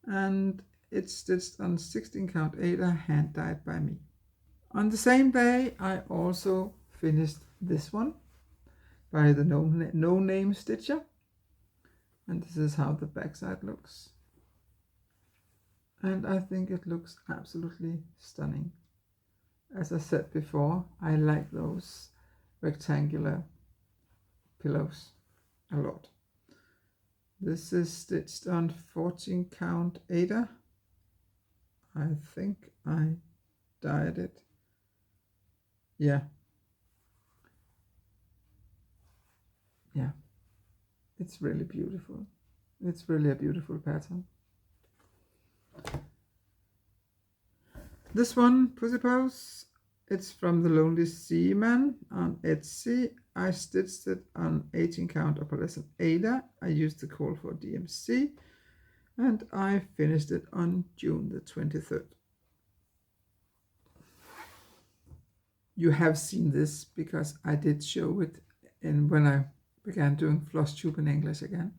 and it's stitched on 16 count Ada, hand dyed by me. On the same day, I also finished this one by the no name stitcher, and this is how the backside looks, and I think it looks absolutely stunning. As I said before, I like those rectangular pillows a lot. This is stitched on 14 count Ada. I think I dyed it. Yeah, it's really beautiful. It's really a beautiful pattern. This one, Pussy Pose, it's from the Lonely Seaman on Etsy. I stitched it on 18 count opalescent Ada. I used the call for DMC, and I finished it on June the 23rd. You have seen this because I did show it when I began doing Flosstube in English again.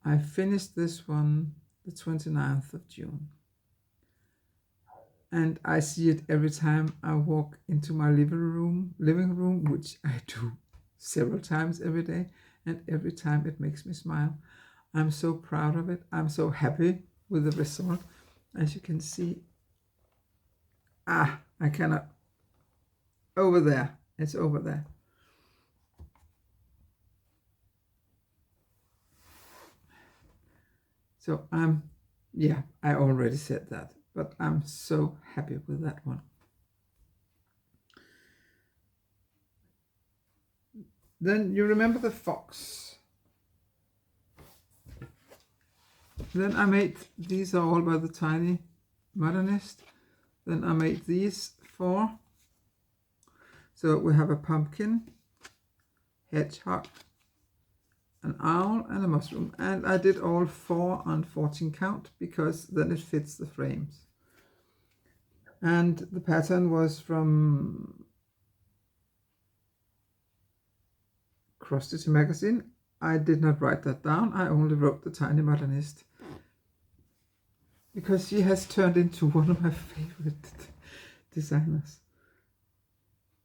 I finished this one the 29th of June. And I see it every time I walk into my living room, which I do several times every day. and every time it makes me smile. I'm so proud of it. I'm so happy with the result. As you can see, I cannot, over there, it's over there. So yeah, I already said that, but I'm so happy with that one. Then you remember the fox. Then I made, these are all by the Tiny Modernist. Then I made these 4. So we have a pumpkin, hedgehog, an owl, and a mushroom. And I did all 4 on 14 count because then it fits the frames. And the pattern was from Cross-Stitch magazine. I did not write that down. I only wrote the Tiny Modernist, because she has turned into one of my favorite designers.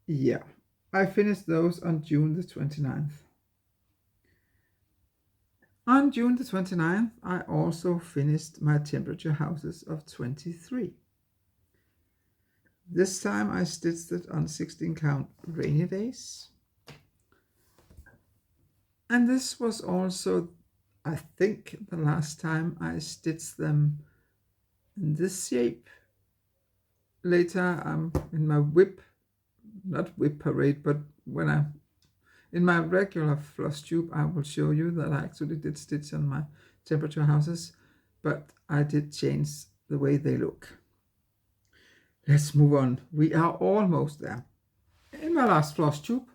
Yeah, I finished those on June the 29th. On June the 29th, I also finished my temperature houses of 23. This time I stitched it on 16 count rainy days. And this was also, I think, the last time I stitched them in this shape. Later I'm in my not whip parade, but when I'm in my regular Flosstube, I will show you that I actually did stitch on my temperature houses, but I did change the way they look. Let's move on. We are almost there. In my last Flosstube,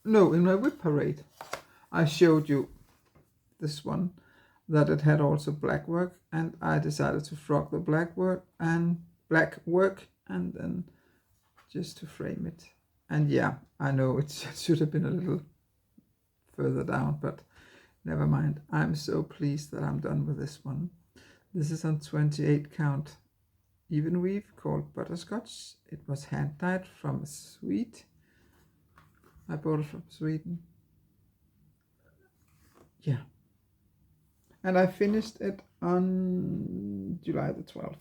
no, in my whip parade, I showed you this one, that it had also black work, and I decided to frog the black work and then just to frame it. And yeah, I know it should have been a little further down, but never mind. I'm so pleased that I'm done with this one. This is on 28 count even weave called Butterscotch. It was hand dyed from a Swede. I bought it from Sweden. Yeah. And I finished it on July the 12th.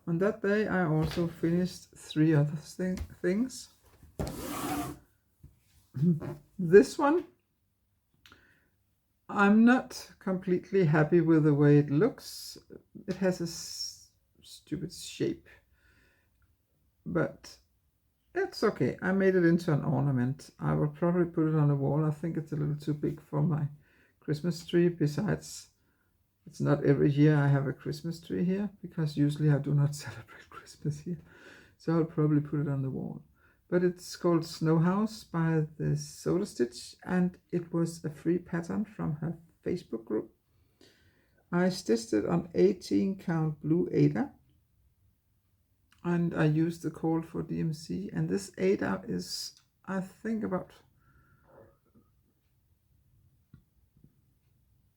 On that day, I also finished 3 other things. This one, I'm not completely happy with the way it looks. It has a stupid shape, but it's okay. I made it into an ornament. I will probably put it on the wall. I think it's a little too big for my Christmas tree. Besides, it's not every year I have a Christmas tree here, because usually I do not celebrate Christmas here. So I'll probably put it on the wall. But it's called Snow House by the Solar Stitch, and it was a free pattern from her Facebook group. I stitched it on 18 count blue Ada, and I used the call for DMC, and this Ada is, I think, about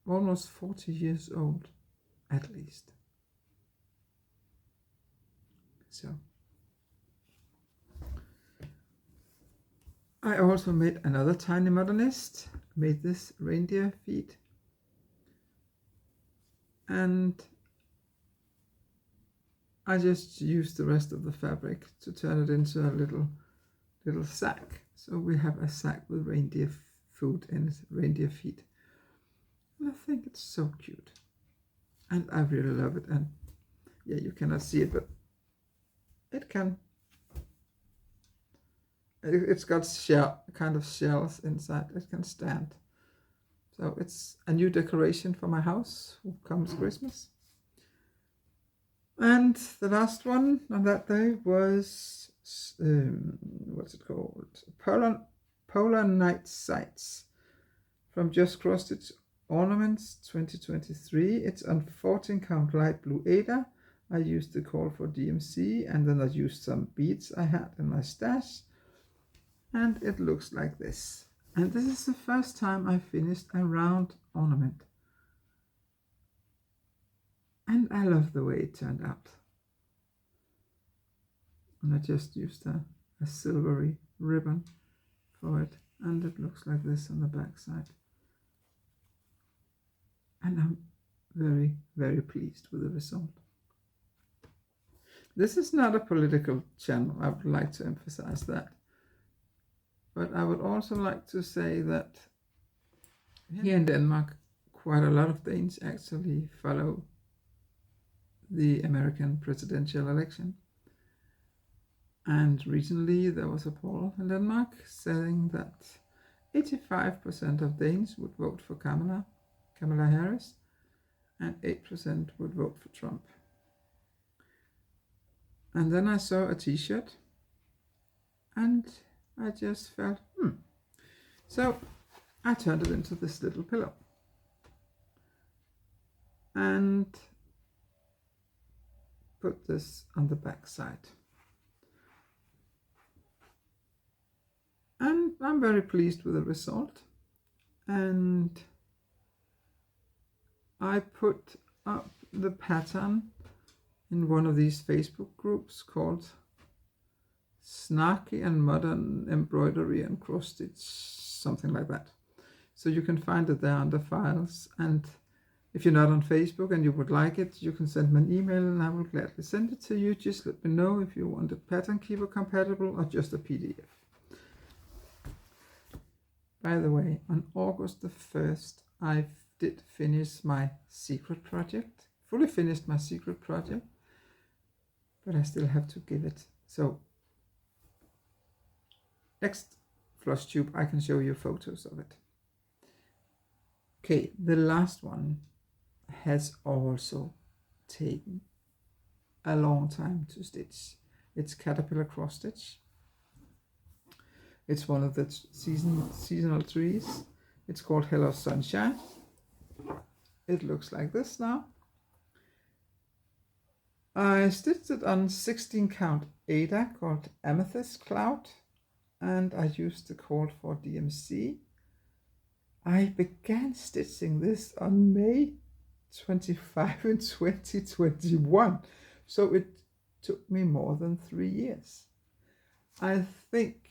almost 40 years old, at least. So I also made another Tiny Modernist, made this reindeer feet, and I just used the rest of the fabric to turn it into a little sack. So we have a sack with reindeer food in it, reindeer feet. And I think it's so cute. And I really love it. And yeah, you cannot see it, but it can. It's got kind of shells inside. It can stand. So it's a new decoration for my house who comes Christmas. And the last one on that day was, what's it called? Polar Night Sights from Just Cross Stitch Ornaments 2023. It's on 14 count light blue Ada. I used the call for DMC, and then I used some beads I had in my stash. And it looks like this. And this is the first time I finished a round ornament. And I love the way it turned out. And I just used a silvery ribbon for it. and it looks like this on the back side. And I'm very, very pleased with the result. This is not a political channel, I would like to emphasize that. But I would also like to say that here in Denmark, quite a lot of Danes actually follow the American presidential election. And recently there was a poll in Denmark saying that 85% of Danes would vote for Kamala Harris, and 8% would vote for Trump. And then I saw a t-shirt and I just felt, So I turned it into this little pillow. And put this on the back side. And I'm very pleased with the result. And I put up the pattern in one of these Facebook groups called Snarky and Modern Embroidery and Cross Stitch, something like that. So you can find it there under files, and if you're not on Facebook and you would like it, you can send me an email and I will gladly send it to you. Just let me know if you want a pattern keeper compatible or just a PDF. By the way, on August the 1st, I did finish my secret project, fully finished my secret project, but I still have to give it. So next Flosstube, I can show you photos of it. Okay, the last one has also taken a long time to stitch. It's caterpillar cross stitch. It's one of the seasonal trees. It's called Hello Sunshine. It looks like this now. I stitched it on 16 count Ada called Amethyst Cloud, and I used the cord for DMC. I began stitching this on May 25 in 2021, so it took me more than 3 years. I think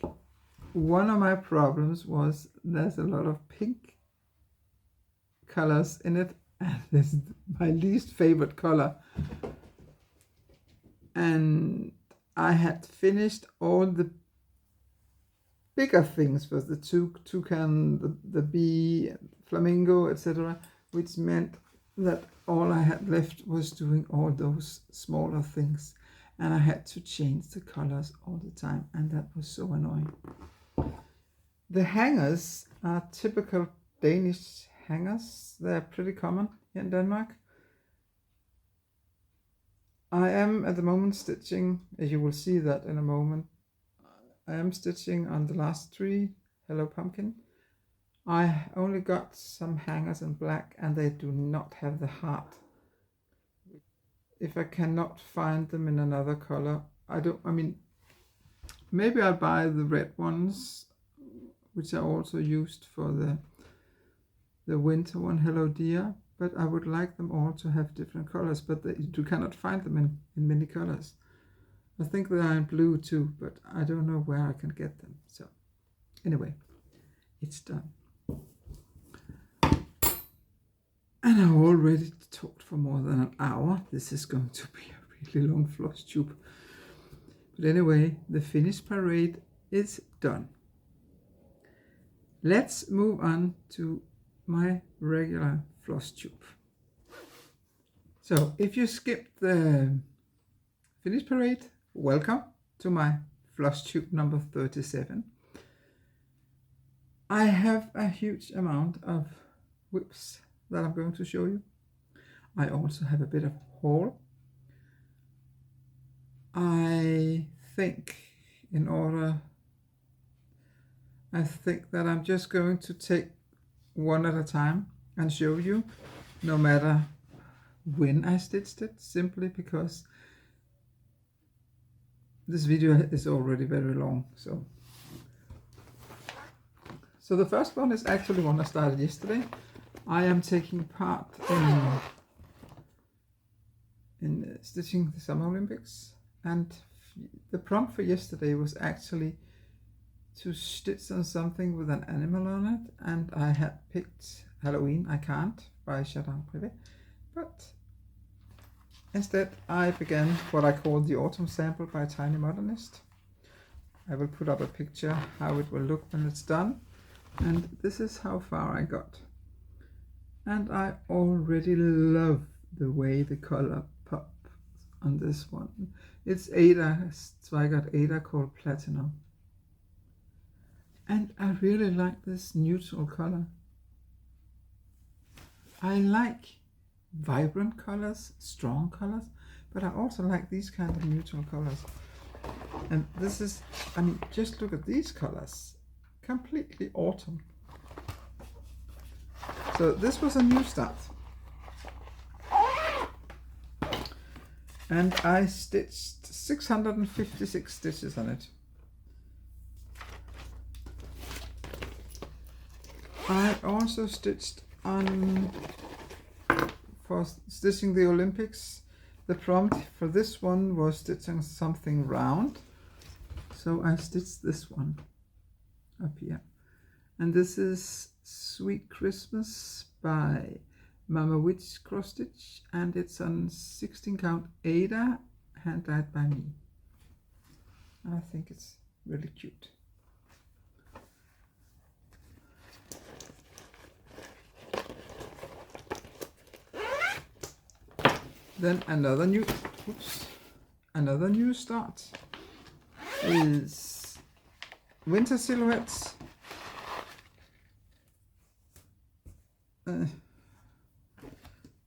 one of my problems was there's a lot of pink colors in it, and this is my least favorite color. And I had finished all the bigger things with the toucan, the bee, flamingo, etc., which meant that all I had left was doing all those smaller things, and I had to change the colors all the time, and that was so annoying. The hangers are typical Danish hangers. They're pretty common here in Denmark. I am at the moment stitching, as you will see that in a moment, I am stitching on the last tree, Hello Pumpkin. I only got some hangers in black and they do not have the heart. If I cannot find them in another color, maybe I'll buy the red ones, which are also used for the winter one, Hello Dear, but I would like them all to have different colors, but you cannot find them in many colors. I think they are in blue too, but I don't know where I can get them. So anyway, it's done. And I already talked for more than an hour. This is going to be a really long Flosstube. But anyway, the finished parade is done. Let's move on to my regular Flosstube. So if you skipped the finished parade, welcome to my Flosstube number 37. I have a huge amount of whips that I'm going to show you. I also have a bit of haul. I think that I'm just going to take one at a time and show you, no matter when I stitched it, simply because this video is already very long. So the first one is actually one I started yesterday. I am taking part in stitching the Summer Olympics, and the prompt for yesterday was actually to stitch on something with an animal on it, and I had picked Halloween. I can't by Jardin Privé, but instead I began what I call the autumn sample by Tiny Modernist. I will put up a picture how it will look when it's done, and this is how far I got. And I already love the way the color pops on this one. It's Ada, Zweigart Ada, called Platinum. And I really like this neutral color. I like vibrant colors, strong colors, but I also like these kind of neutral colors. And this is, I mean, just look at these colors, completely autumn. So this was a new start. And I stitched 656 stitches on it. I also stitched on, for stitching the Olympics, the prompt for this one was stitching something round. So I stitched this one up here. And this is Sweet Christmas by Mama Witch cross stitch, and it's on 16 count Ada, hand dyed by me. I think it's really cute. Then another new start is Winter Silhouettes.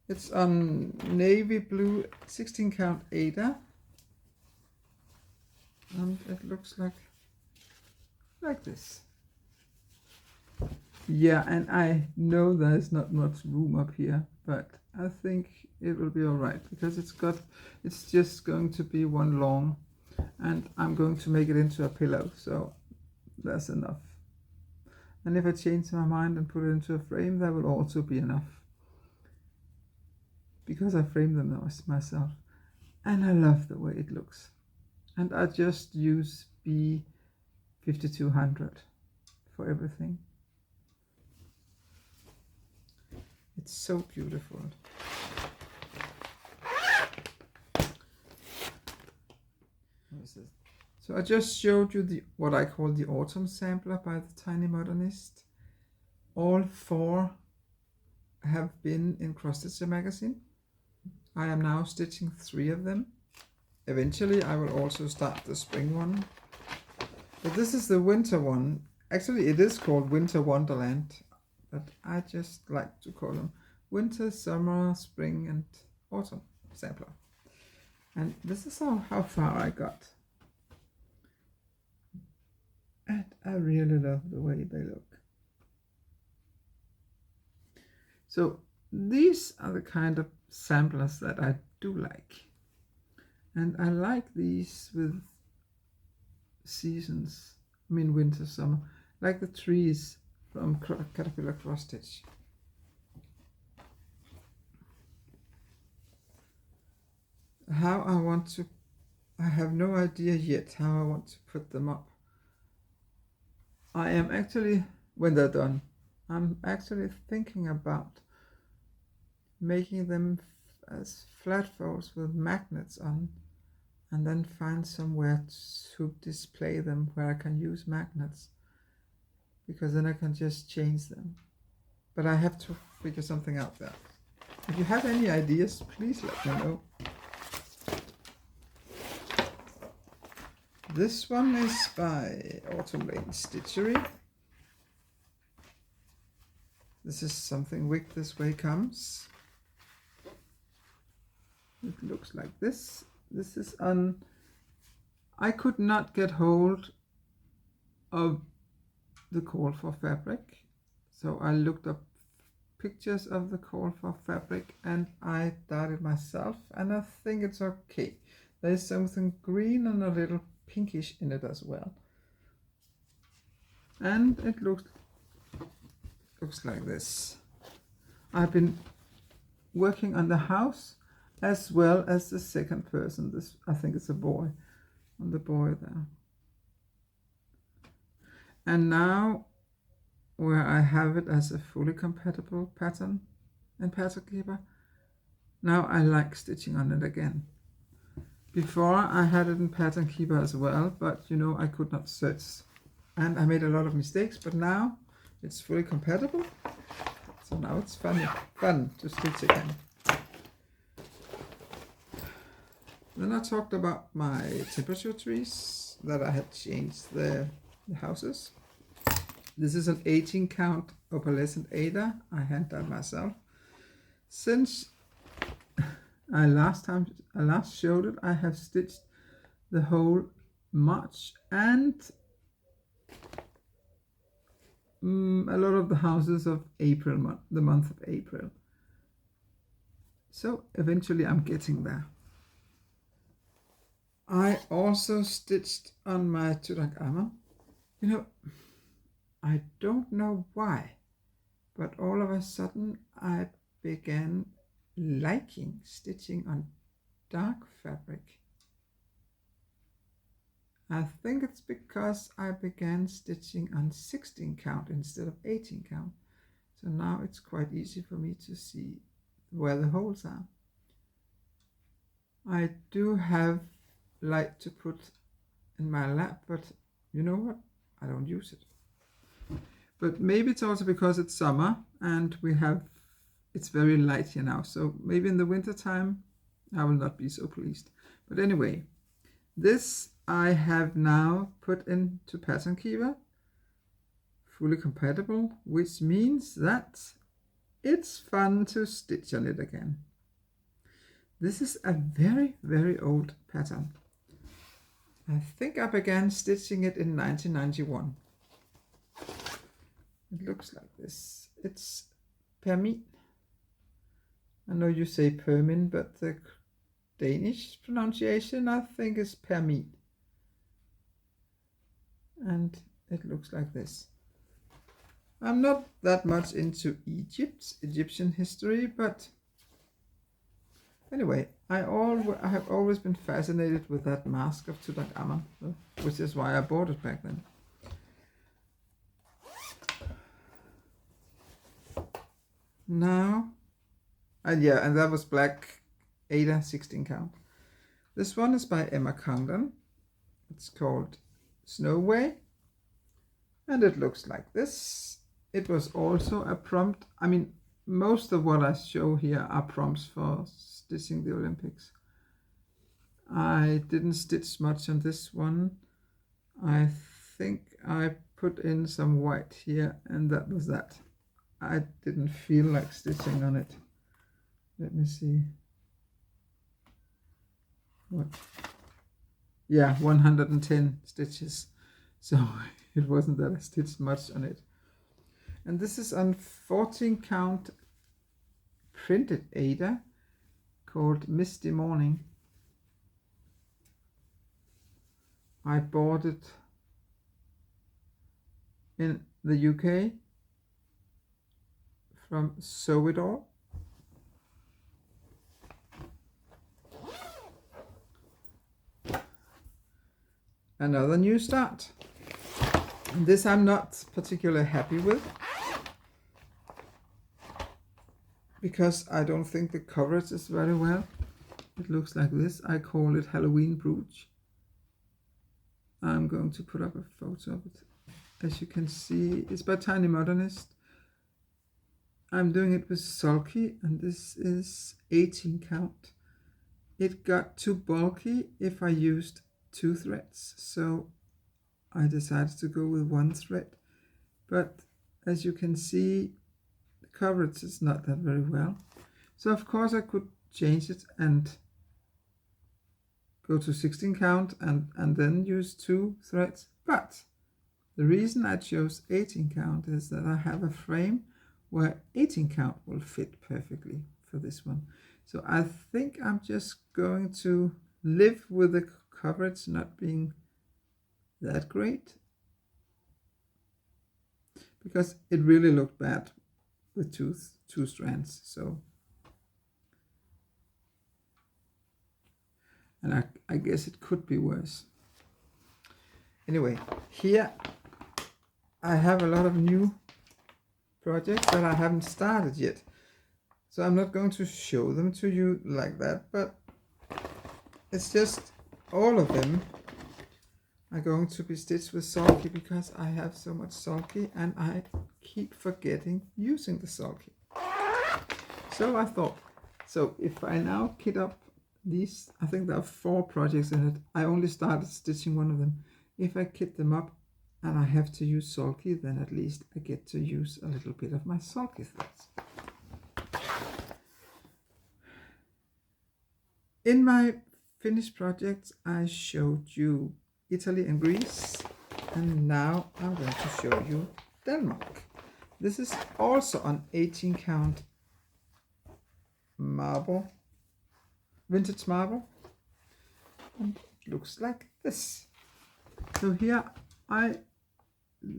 It's on navy blue 16 count Ada, and it looks like this. Yeah, and I know there's not much room up here, but I think it will be all right, because it's just going to be one long, and I'm going to make it into a pillow, so that's enough. And if I change my mind and put it into a frame, that will also be enough, because I framed them myself, and I love the way it looks. And I just use B5200 for everything. It's so beautiful. So I just showed you what I call the autumn sampler by the Tiny Modernist. All 4 have been in Cross Stitcher magazine. I am now stitching 3 of them. Eventually I will also start the spring one. But this is the winter one. Actually it is called Winter Wonderland, but I just like to call them winter, summer, spring and autumn sampler. And this is how far I got. And I really love the way they look. So these are the kind of samplers that I do like. And I like these with seasons, I mean winter, summer, like the trees from Caterpillar Cross Stitch. How I want to, I have no idea yet how I want to put them up. I am actually, when they're done, I'm actually thinking about making them as flat folds with magnets on, and then find somewhere to display them where I can use magnets, because then I can just change them. But I have to figure something out there. If you have any ideas, please let me know. This one is by Autumn Lane Stitchery. This is something Wick This Way Comes. It looks like this. This is on, I could not get hold of the call for fabric, so I looked up pictures of the call for fabric and I dyed it myself, and I think it's okay. There's something green and a little pinkish in it as well, and it looks like this. I've been working on the house as well as the second person. This, I think it's a boy, on the boy there. And now where I have it as a fully compatible pattern and pattern keeper, now I like stitching on it again. Before I had it in pattern keeper as well, but you know, I could not search and I made a lot of mistakes, but now it's fully compatible. So now it's fun to stitch again. Then I talked about my temperature trees, that I had changed the houses. This is an 18 count opalescent Ada. I hand that myself. Since I last showed it, I have stitched the whole March and a lot of the houses of April, the month of April. So eventually I'm getting there. I also stitched on my Tutankhamun. You know, I don't know why, but all of a sudden I began liking stitching on dark fabric. I think it's because I began stitching on 16 count instead of 18 count. So now it's quite easy for me to see where the holes are. I do have light to put in my lap, but you know what? I don't use it. But maybe it's also because it's summer and it's very light here now. So maybe in the winter time I will not be so pleased. But anyway, this I have now put into pattern keeper, fully compatible, which means that it's fun to stitch on it again. This is a very, very old pattern. I think I began stitching it in 1991. It looks like this. It's permin. I know you say permin, but the Danish pronunciation I think is permin. And it looks like this. I'm not that much into Egyptian history, but anyway, I have always been fascinated with that mask of Tutankhamun, which is why I bought it back then. Now, and that was black Ada 16 count. This one is by Emma Condon. It's called Snowway, and it looks like this. It was also a prompt. I mean, most of what I show here are prompts for stitching the Olympics. I didn't stitch much on this one. I think I put in some white here, and that was that. I didn't feel like stitching on it. Let me see. What? Yeah, 110 stitches. So it wasn't that I stitched much on it. And this is on 14 count printed Ada called Misty Morning. I bought it in the UK from Sew It All. Another new start. This I'm not particularly happy with, because I don't think the coverage is very well. It looks like this. I call it Halloween Brooch. I'm going to put up a photo of it. As you can see, it's by Tiny Modernist. I'm doing it with Sulky, and this is 18 count. It got too bulky if I used 2 threads, so I decided to go with 1 thread. But as you can see, the coverage is not that very well. So of course I could change it and go to 16 count and then use 2 threads. But the reason I chose 18 count is that I have a frame where 18 count will fit perfectly for this one. So I think I'm just going to live with the coverage not being that great, because it really looked bad with two strands. So, and I guess it could be worse. Anyway, here I have a lot of new projects that I haven't started yet. So I'm not going to show them to you like that, but it's just all of them are going to be stitched with sulky because I have so much sulky and I keep forgetting using the sulky. So I thought, so if I now kit up these, I think there are 4 projects in it. I only started stitching one of them. If I kit them up and I have to use sulky, then at least I get to use a little bit of my sulky threads. In my finished projects, I showed you Italy and Greece, and now I'm going to show you Denmark. This is also on 18 count marble, vintage marble, and it looks like this. So here I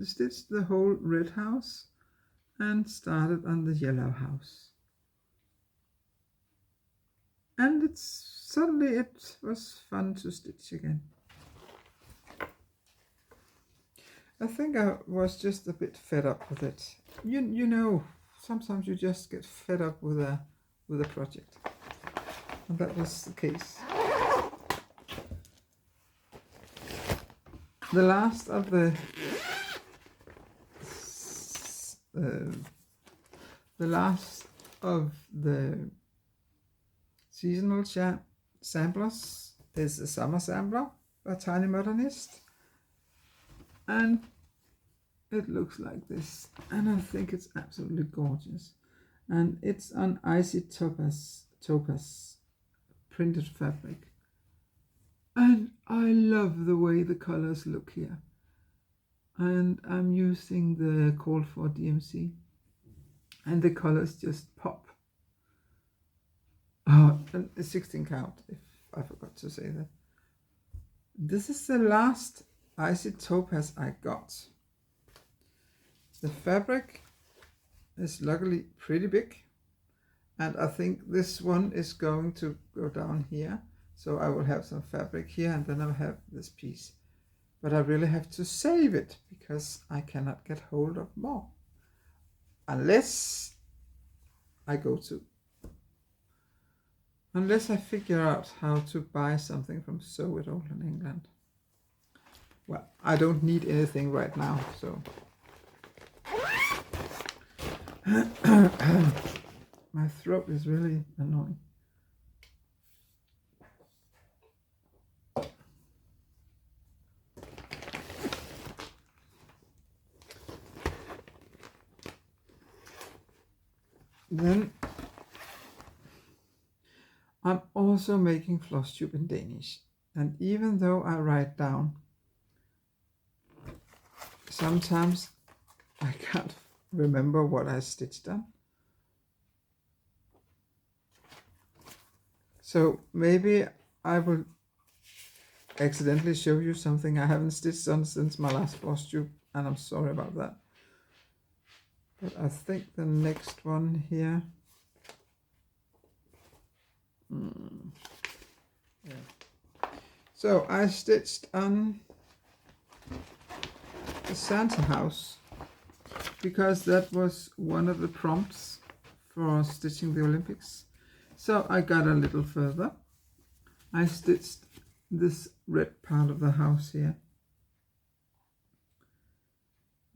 stitched the whole red house and started on the yellow house. And suddenly it was fun to stitch again. I think I was just a bit fed up with it. You know, sometimes you just get fed up with a project, and that was the case. The last of the seasonal samplers is a summer sampler by Tiny Modernist, and it looks like this, and I think it's absolutely gorgeous, and it's on icy topaz printed fabric, and I love the way the colors look here, and I'm using the call for DMC, and the colors just pop. Oh, and 16 count, if I forgot to say that. This is the last icy topaz I got. The fabric is luckily pretty big, and I think this one is going to go down here, so I will have some fabric here, and then I'll have this piece. But I really have to save it because I cannot get hold of more unless I figure out how to buy something from Sew It All in England. Well, I don't need anything right now, so my throat is really annoying. Then I'm also making Flosstube in Danish, and even though I write down, sometimes I can't remember what I stitched on. So maybe I will accidentally show you something I haven't stitched on since my last Flosstube, and I'm sorry about that. But I think the next one here, yeah. So I stitched on the Santa house because that was one of the prompts for stitching the Olympics. So I got a little further. I stitched this red part of the house here.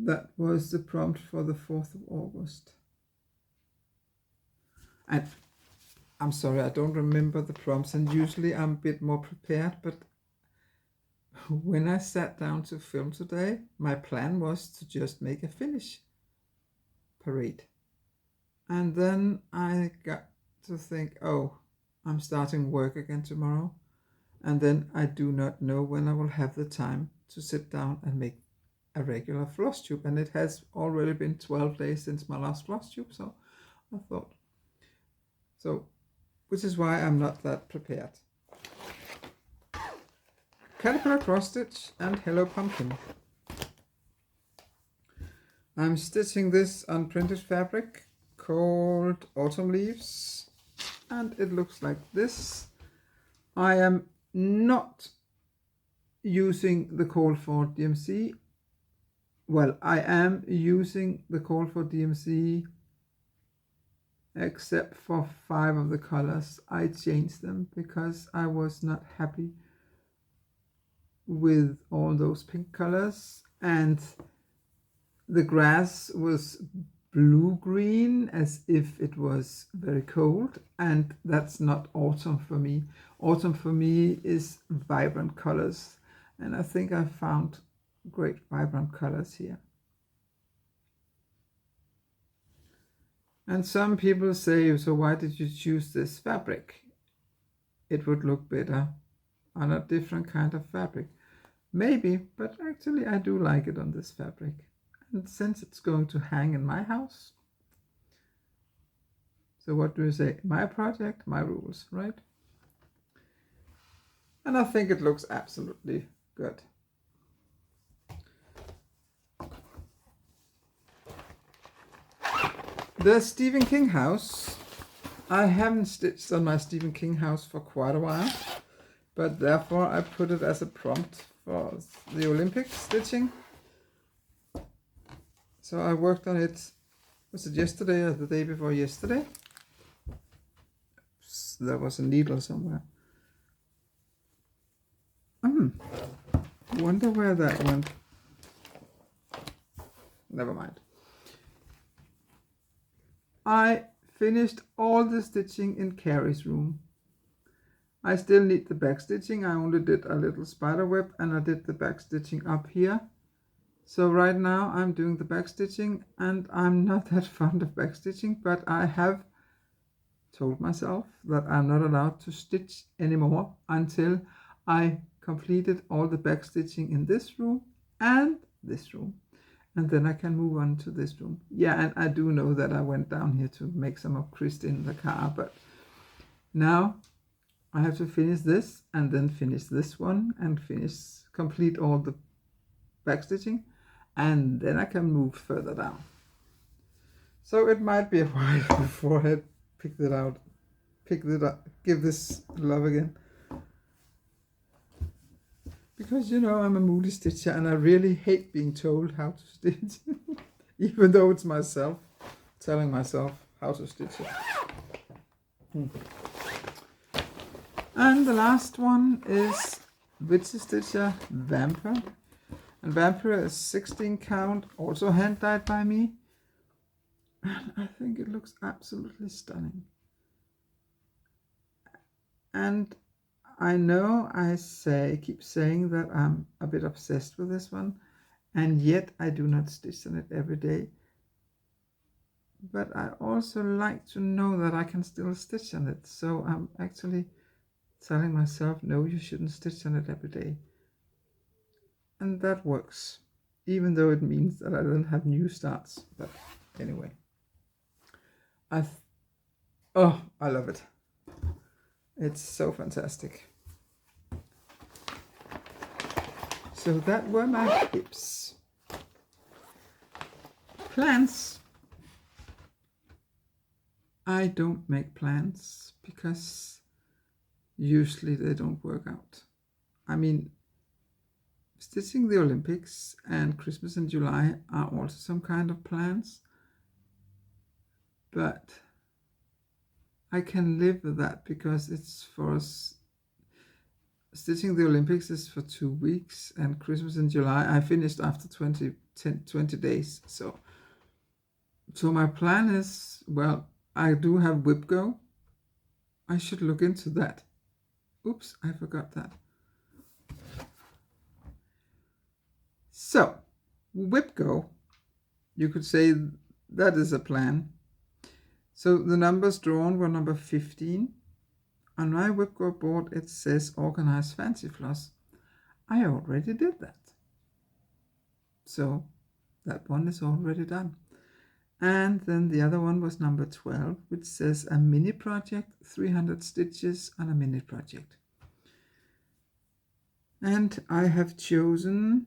That was the prompt for the 4th of August. And I'm sorry, I don't remember the prompts, and usually I'm a bit more prepared, but when I sat down to film today, my plan was to just make a finish parade. And then I got to think, oh, I'm starting work again tomorrow, and then I do not know when I will have the time to sit down and make a regular Flosstube, and it has already been 12 days since my last Flosstube, so I thought, which is why I'm not that prepared. Caterpillar cross stitch and Hello Pumpkin. I'm stitching this on printed fabric called Autumn Leaves, and it looks like this. I am not using the call for DMC well, I am using the call for DMC, except for 5 of the colors. I changed them because I was not happy with all those pink colors, and the grass was blue-green as if it was very cold, and that's not autumn for me. Autumn for me is vibrant colors, and I think I found great vibrant colors here. And some people say, so why did you choose this fabric? It would look better on a different kind of fabric. Maybe, but actually I do like it on this fabric. And since it's going to hang in my house, so what do you say? My project, my rules, right? And I think it looks absolutely good. The Stephen King house. I haven't stitched on my Stephen King house for quite a while, but therefore I put it as a prompt for the Olympic stitching. So I worked on it, was it yesterday or the day before yesterday? There was a needle somewhere. Wonder where that went. Never mind. I finished all the stitching in Carrie's room. I still need the back stitching. I only did a little spider web and I did the back stitching up here. So right now I'm doing the back stitching, and I'm not that fond of back stitching, but I have told myself that I'm not allowed to stitch anymore until I completed all the back stitching in this room and this room. And then I can move on to this room. Yeah, and I do know that I went down here to make some of Christy in the car, but now I have to finish this and then finish this one and complete all the back stitching, and then I can move further down. So it might be a while before I pick it up, give this love again. Because, you know, I'm a moody stitcher and I really hate being told how to stitch, even though it's myself telling myself how to stitch it. And the last one is SpeedyXStitcher Vampire. And Vampire is 16 count, also hand dyed by me. And I think it looks absolutely stunning. And I know I keep saying that I'm a bit obsessed with this one, and yet I do not stitch on it every day. But I also like to know that I can still stitch on it. So I'm actually telling myself, no, you shouldn't stitch on it every day. And that works, even though it means that I don't have new starts. But anyway, I love it. It's so fantastic. So that were my tips. Plans. I don't make plans because usually they don't work out. I mean, stitching the Olympics and Christmas in July are also some kind of plans, but I can live with that because it's for us. Stitching the Olympics is for 2 weeks, and Christmas in July I finished after 20 days. So my plan is, well, I do have whip go. I should look into that. Oops, I forgot that. So whip go, you could say that is a plan. So the numbers drawn were number 15. On my whipcore board it says Organize Fancy Floss. I already did that. So that one is already done. And then the other one was number 12, which says a mini project, 300 stitches on a mini project. And I have chosen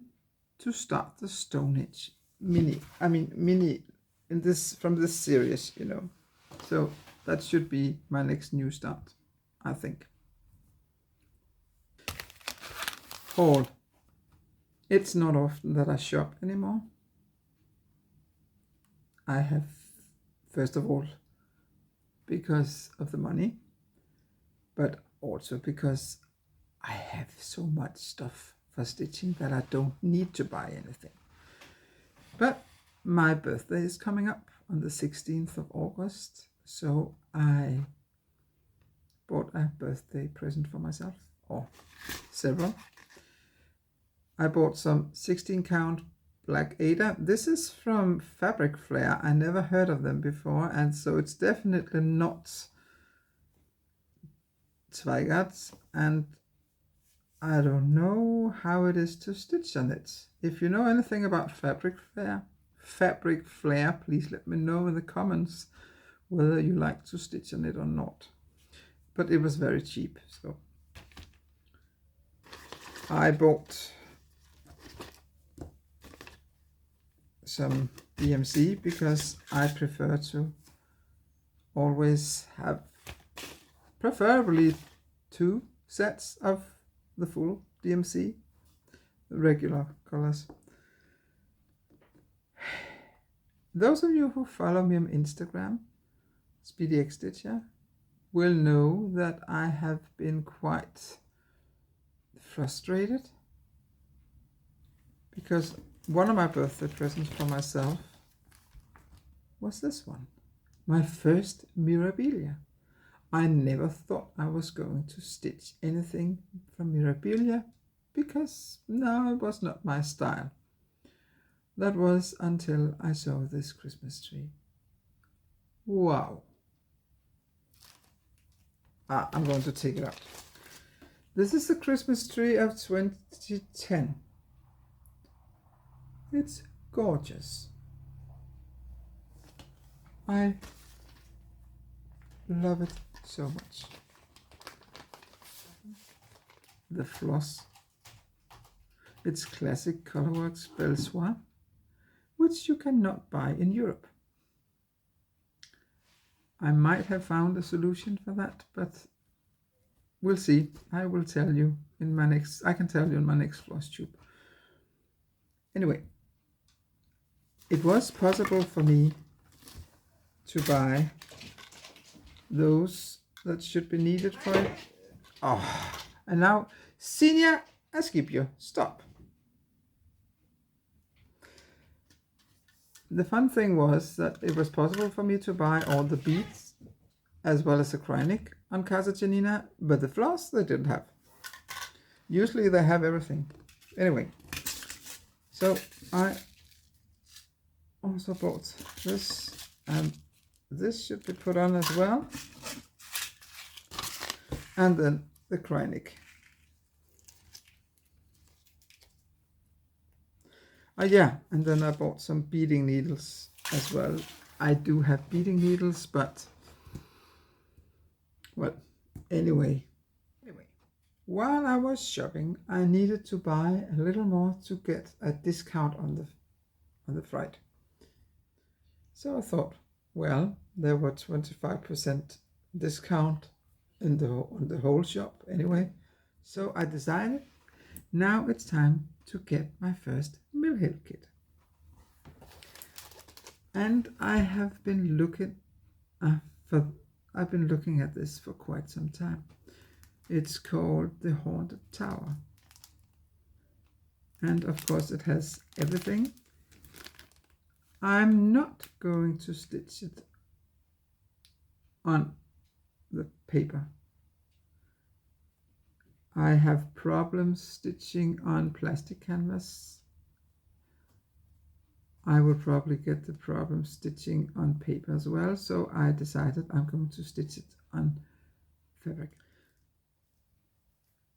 to start the Stone Age mini in this, from this series, you know. So that should be my next new start, I think. Haul. It's not often that I shop anymore, I have, first of all, because of the money, but also because I have so much stuff for stitching that I don't need to buy anything. But my birthday is coming up on the 16th of August, so I bought a birthday present for myself, or several. I bought some 16 count black Ada. This is from Fabric Flare. I never heard of them before, and so it's definitely not Zweigart, and I don't know how it is to stitch on it. If you know anything about Fabric Flare, please let me know in the comments whether you like to stitch on it or not. But it was very cheap, so I bought some DMC because I prefer to always have preferably 2 sets of the full DMC, the regular colors. Those of you who follow me on Instagram, SpeedyXStitcher, will know that I have been quite frustrated because one of my birthday presents for myself was this one, my first Mirabilia. I never thought I was going to stitch anything from Mirabilia because no, it was not my style. That was until I saw this Christmas tree. Wow. I'm going to take it out. This is the Christmas tree of 2010. It's gorgeous. I love it so much. The floss. It's classic Colorworks Belsoir, which you cannot buy in Europe. I might have found a solution for that, but we'll see. I will tell you in my next, I can tell you in my next Flosstube. Anyway, it was possible for me to buy those that should be needed for it. Oh, and now, Senior, I skip you. Stop. The fun thing was that it was possible for me to buy all the beads as well as acrylic on Casa Janina, but the floss they didn't have. Usually they have everything. Anyway, so I also bought this, and this should be put on as well. And then the acrylic. Yeah, and then I bought some beading needles as well. I do have beading needles, but well, anyway, while I was shopping, I needed to buy a little more to get a discount on the freight. So I thought, well, there were 25% discount on the whole shop anyway. So I decided now it's time to get my first mill hill kit. And I have been looking I've been looking at this for quite some time. It's called the Haunted Tower. And of course it has everything. I'm not going to stitch it on the paper. I have problems stitching on plastic canvas. I will probably get the problem stitching on paper as well, so I decided I'm going to stitch it on fabric.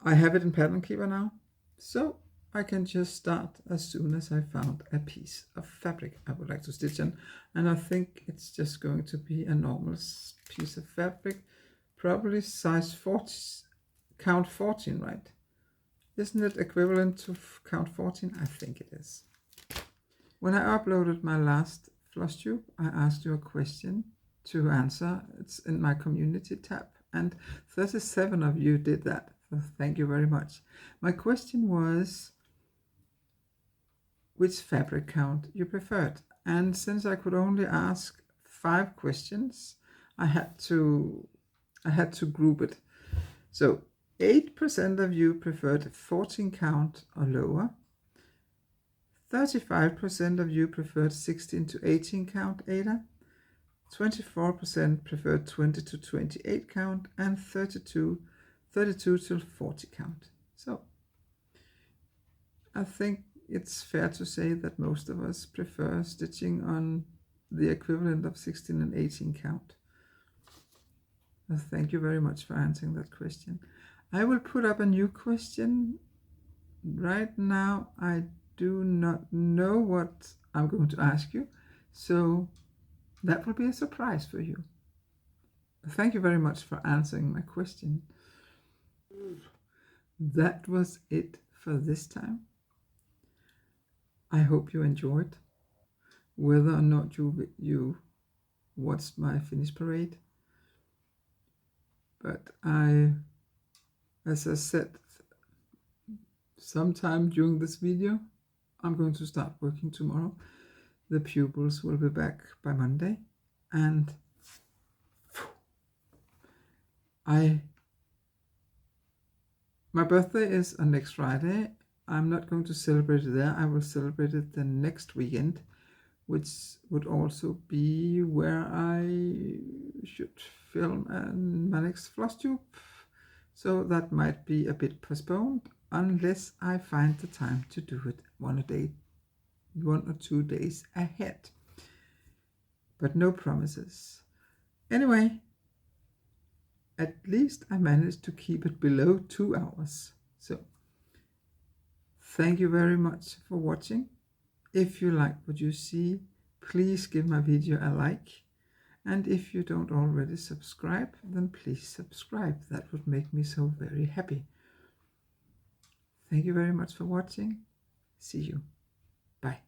I have it in Pattern Keeper now, so I can just start as soon as I found a piece of fabric I would like to stitch on, and I think it's just going to be a normal piece of fabric, probably size 40, count 14, right? Isn't it equivalent to count 14? I think it is. When I uploaded my last Flosstube, I asked you a question to answer. It's in my community tab, and 37 of you did that. So thank you very much. My question was which fabric count you preferred, And since I could only ask 5 questions, I had to group it. So 8% of you preferred 14 count or lower. 35% of you preferred 16 to 18 count Ada. 24% preferred 20 to 28 count, and 32 to 40 count. So I think it's fair to say that most of us prefer stitching on the equivalent of 16 and 18 count. Thank you very much for answering that question. I will put up a new question. Right now I do not know what I'm going to ask you, so that will be a surprise for you. Thank you very much for answering my question. That was it for this time. I hope you enjoyed. Whether or not you watched my finish parade, but as I said, sometime during this video, I'm going to start working tomorrow. The pupils will be back by Monday, and my birthday is on next Friday. I'm not going to celebrate it there. I will celebrate it the next weekend, which would also be where I should film my next Flosstube. So that might be a bit postponed unless I find the time to do it 1 or 2 days ahead. But no promises. Anyway, at least I managed to keep it below 2 hours. So thank you very much for watching. If you like what you see, please give my video a like. And if you don't already subscribe, then please subscribe. That would make me so very happy. Thank you very much for watching. See you. Bye.